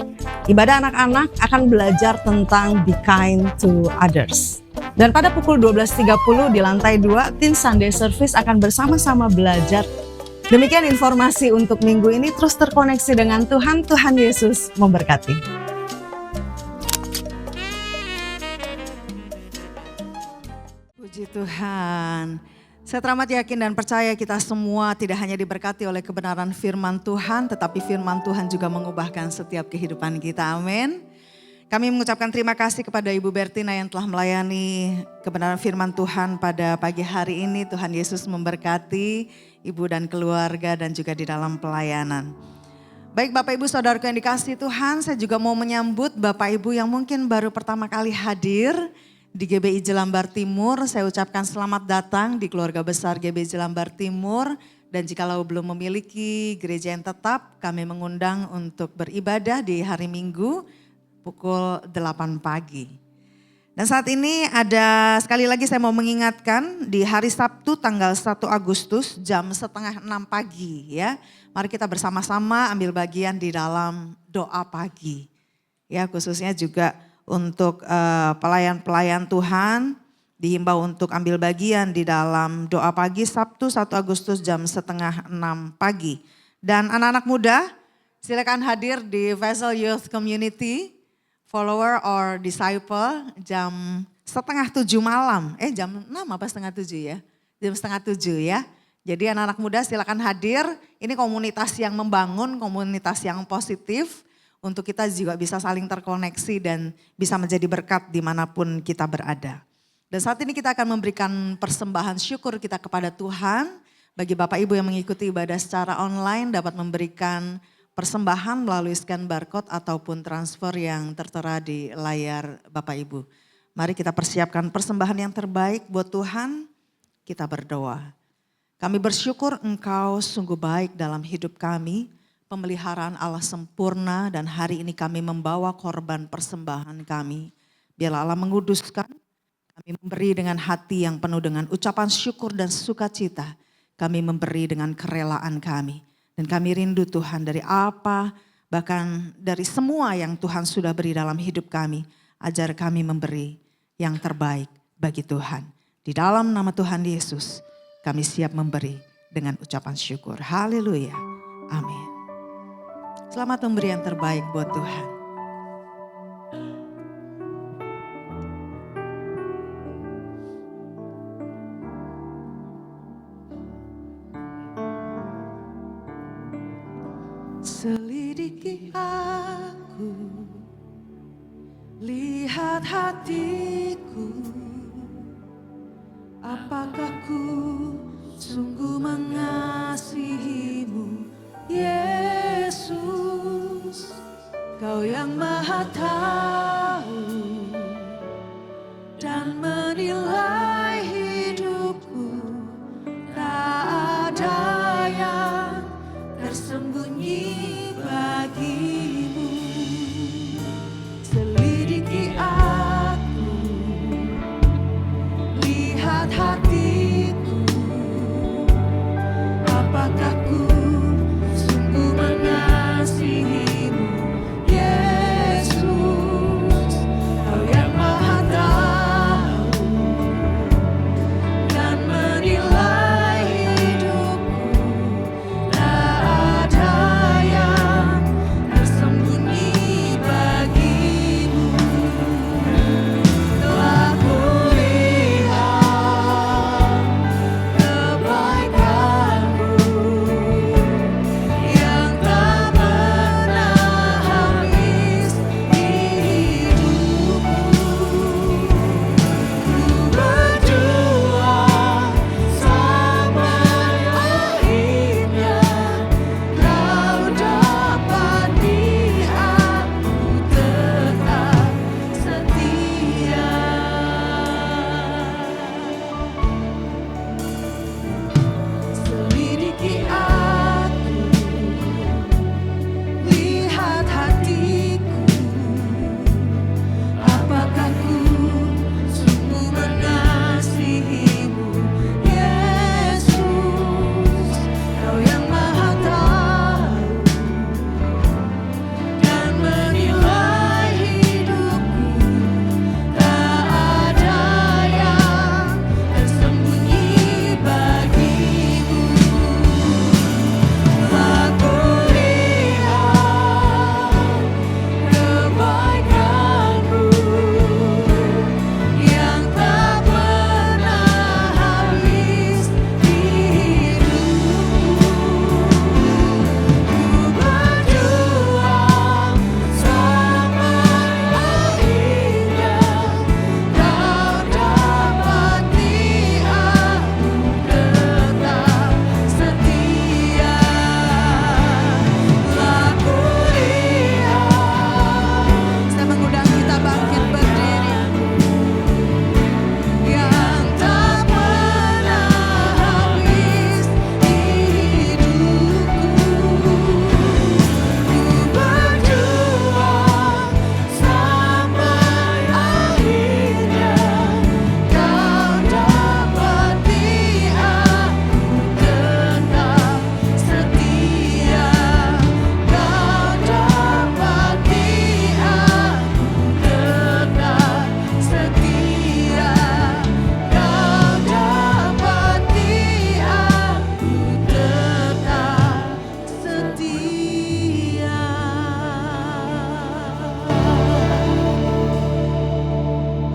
ibadah anak-anak akan belajar tentang be kind to others. Dan pada pukul 12.30 di lantai 2, Teen Sunday Service akan bersama-sama belajar. Demikian informasi untuk minggu ini, terus terkoneksi dengan Tuhan. Tuhan Yesus memberkati. Puji Tuhan. Saya teramat yakin dan percaya kita semua tidak hanya diberkati oleh kebenaran firman Tuhan, tetapi firman Tuhan juga mengubahkan setiap kehidupan kita. Amin. Kami mengucapkan terima kasih kepada Ibu Bertina yang telah melayani kebenaran firman Tuhan pada pagi hari ini. Tuhan Yesus memberkati Ibu dan keluarga dan juga di dalam pelayanan. Baik Bapak Ibu Saudaraku yang dikasihi Tuhan, saya juga mau menyambut Bapak Ibu yang mungkin baru pertama kali hadir di GBI Jelambar Timur. Saya ucapkan selamat datang di keluarga besar GBI Jelambar Timur. Dan jikalau belum memiliki gereja yang tetap, kami mengundang untuk beribadah di hari Minggu pukul 8 pagi. Dan saat ini ada sekali lagi saya mau mengingatkan di hari Sabtu tanggal 1 Agustus jam setengah 6 pagi ya. Mari kita bersama-sama ambil bagian di dalam doa pagi. Ya khususnya juga untuk pelayan-pelayan Tuhan dihimbau untuk ambil bagian di dalam doa pagi Sabtu 1 Agustus jam setengah 6 pagi. Dan anak-anak muda silakan hadir di Vessel Youth Community, follower or disciple jam setengah 7 malam. Jam 6 apa setengah 7 ya? Jam setengah 7 ya. Jadi anak-anak muda silakan hadir, ini komunitas yang membangun, komunitas yang positif. Untuk kita juga bisa saling terkoneksi dan bisa menjadi berkat dimanapun kita berada. Dan saat ini kita akan memberikan persembahan syukur kita kepada Tuhan. Bagi Bapak Ibu yang mengikuti ibadah secara online dapat memberikan persembahan melalui scan barcode ataupun transfer yang tertera di layar Bapak Ibu. Mari kita persiapkan persembahan yang terbaik buat Tuhan, kita berdoa. Kami bersyukur Engkau sungguh baik dalam hidup kami, pemeliharaan Allah sempurna dan hari ini kami membawa korban persembahan kami. Biarlah Allah menguduskan, kami memberi dengan hati yang penuh dengan ucapan syukur dan sukacita. Kami memberi dengan kerelaan kami. Dan kami rindu Tuhan dari apa, bahkan dari semua yang Tuhan sudah beri dalam hidup kami. Ajar kami memberi yang terbaik bagi Tuhan. Di dalam nama Tuhan Yesus, kami siap memberi dengan ucapan syukur. Haleluya. Amin. Selamat memberi yang terbaik buat Tuhan. Selidiki aku, lihat hatiku, apakah ku sungguh mengasihimu, Yesus, Kau yang Maha Tahu dan menilai hidupku, tak ada yang tersembunyi bagimu. Selidiki aku, lihat hatiku, apakah ku sungguh mengasihimu, Yesus, Kau yang Maha Tahu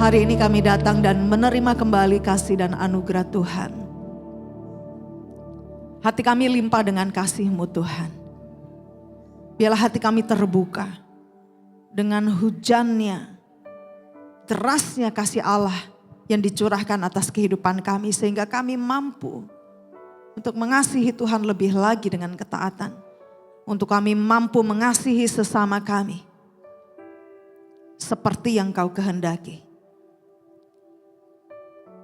Hari ini kami datang dan menerima kembali kasih dan anugerah Tuhan. Hati kami limpah dengan kasih-Mu Tuhan. Biarlah hati kami terbuka dengan hujannya, derasnya kasih Allah yang dicurahkan atas kehidupan kami. Sehingga kami mampu untuk mengasihi Tuhan lebih lagi dengan ketaatan. Untuk kami mampu mengasihi sesama kami seperti yang Kau kehendaki.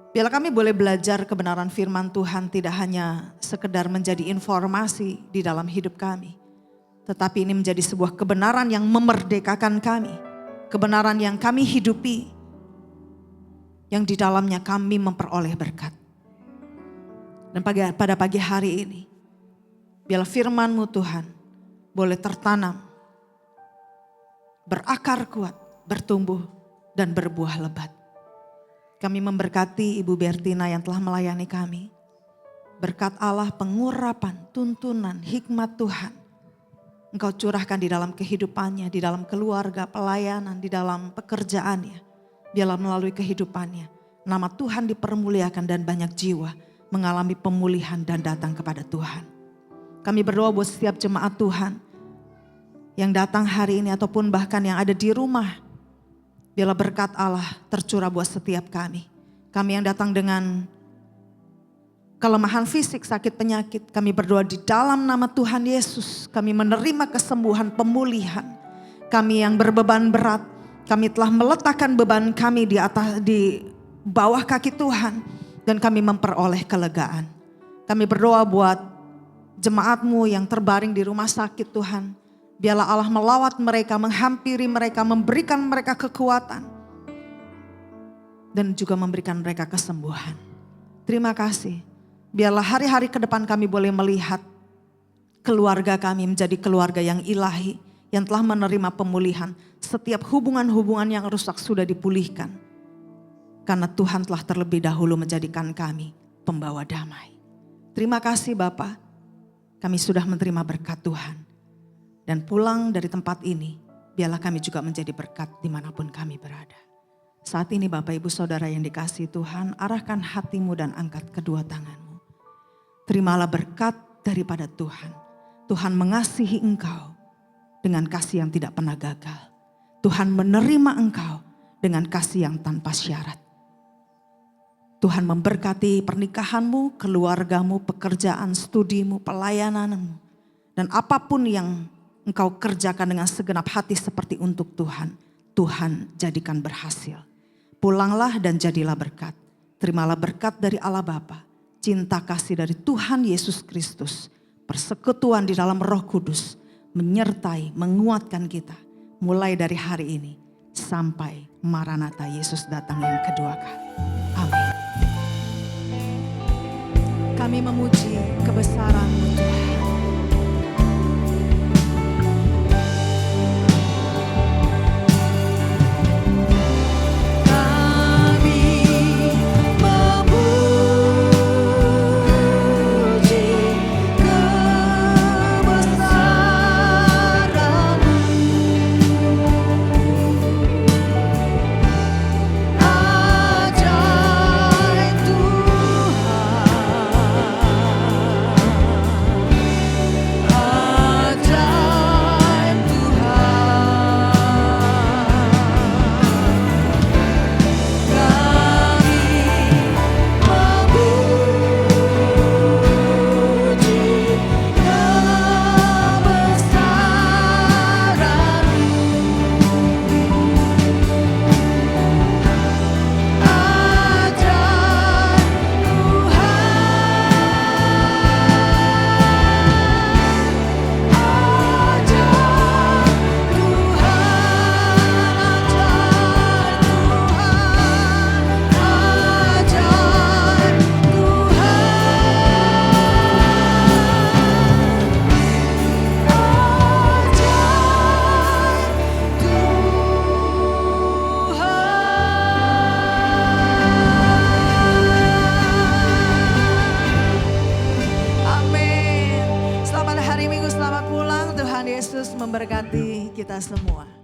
Biarlah kami boleh belajar kebenaran firman Tuhan tidak hanya sekedar menjadi informasi di dalam hidup kami. Tetapi ini menjadi sebuah kebenaran yang memerdekakan kami. Kebenaran yang kami hidupi. Yang di dalamnya kami memperoleh berkat. Dan pada pagi hari ini, biarlah firman-Mu Tuhan boleh tertanam, berakar kuat, bertumbuh dan berbuah lebat. Kami memberkati Ibu Bertina yang telah melayani kami. Berkat Allah, pengurapan, tuntunan, hikmat Tuhan. Engkau curahkan di dalam kehidupannya, di dalam keluarga, pelayanan, di dalam pekerjaannya. Biarlah melalui kehidupannya, nama Tuhan dipermuliakan dan banyak jiwa mengalami pemulihan dan datang kepada Tuhan. Kami berdoa buat setiap jemaat Tuhan yang datang hari ini ataupun bahkan yang ada di rumah. Biarlah berkat Allah tercurah buat setiap kami. Kami yang datang dengan kelemahan fisik, sakit penyakit. Kami berdoa di dalam nama Tuhan Yesus. Kami menerima kesembuhan, pemulihan. Kami yang berbeban berat. Kami telah meletakkan beban kami di bawah kaki Tuhan. Dan kami memperoleh kelegaan. Kami berdoa buat jemaat-Mu yang terbaring di rumah sakit Tuhan. Biarlah Allah melawat mereka, menghampiri mereka, memberikan mereka kekuatan. Dan juga memberikan mereka kesembuhan. Terima kasih. Biarlah hari-hari ke depan kami boleh melihat keluarga kami menjadi keluarga yang ilahi. Yang telah menerima pemulihan. Setiap hubungan-hubungan yang rusak sudah dipulihkan. Karena Tuhan telah terlebih dahulu menjadikan kami pembawa damai. Terima kasih Bapa. Kami sudah menerima berkat Tuhan. Dan pulang dari tempat ini, biarlah kami juga menjadi berkat dimanapun kami berada. Saat ini Bapak Ibu Saudara yang dikasihi Tuhan, arahkan hatimu dan angkat kedua tanganmu. Terimalah berkat daripada Tuhan. Tuhan mengasihi engkau dengan kasih yang tidak pernah gagal. Tuhan menerima engkau dengan kasih yang tanpa syarat. Tuhan memberkati pernikahanmu, keluargamu, pekerjaan, studimu, pelayananmu. Dan apapun yang engkau kerjakan dengan segenap hati seperti untuk Tuhan. Tuhan jadikan berhasil. Pulanglah dan jadilah berkat. Terimalah berkat dari Allah Bapa. Cinta kasih dari Tuhan Yesus Kristus. Persekutuan di dalam Roh Kudus. Menyertai, menguatkan kita. Mulai dari hari ini. Sampai Maranatha Yesus datang yang kedua kali. Amin. Kami memuji kebesaran-Mu Tuhan. Yesus memberkati kita semua.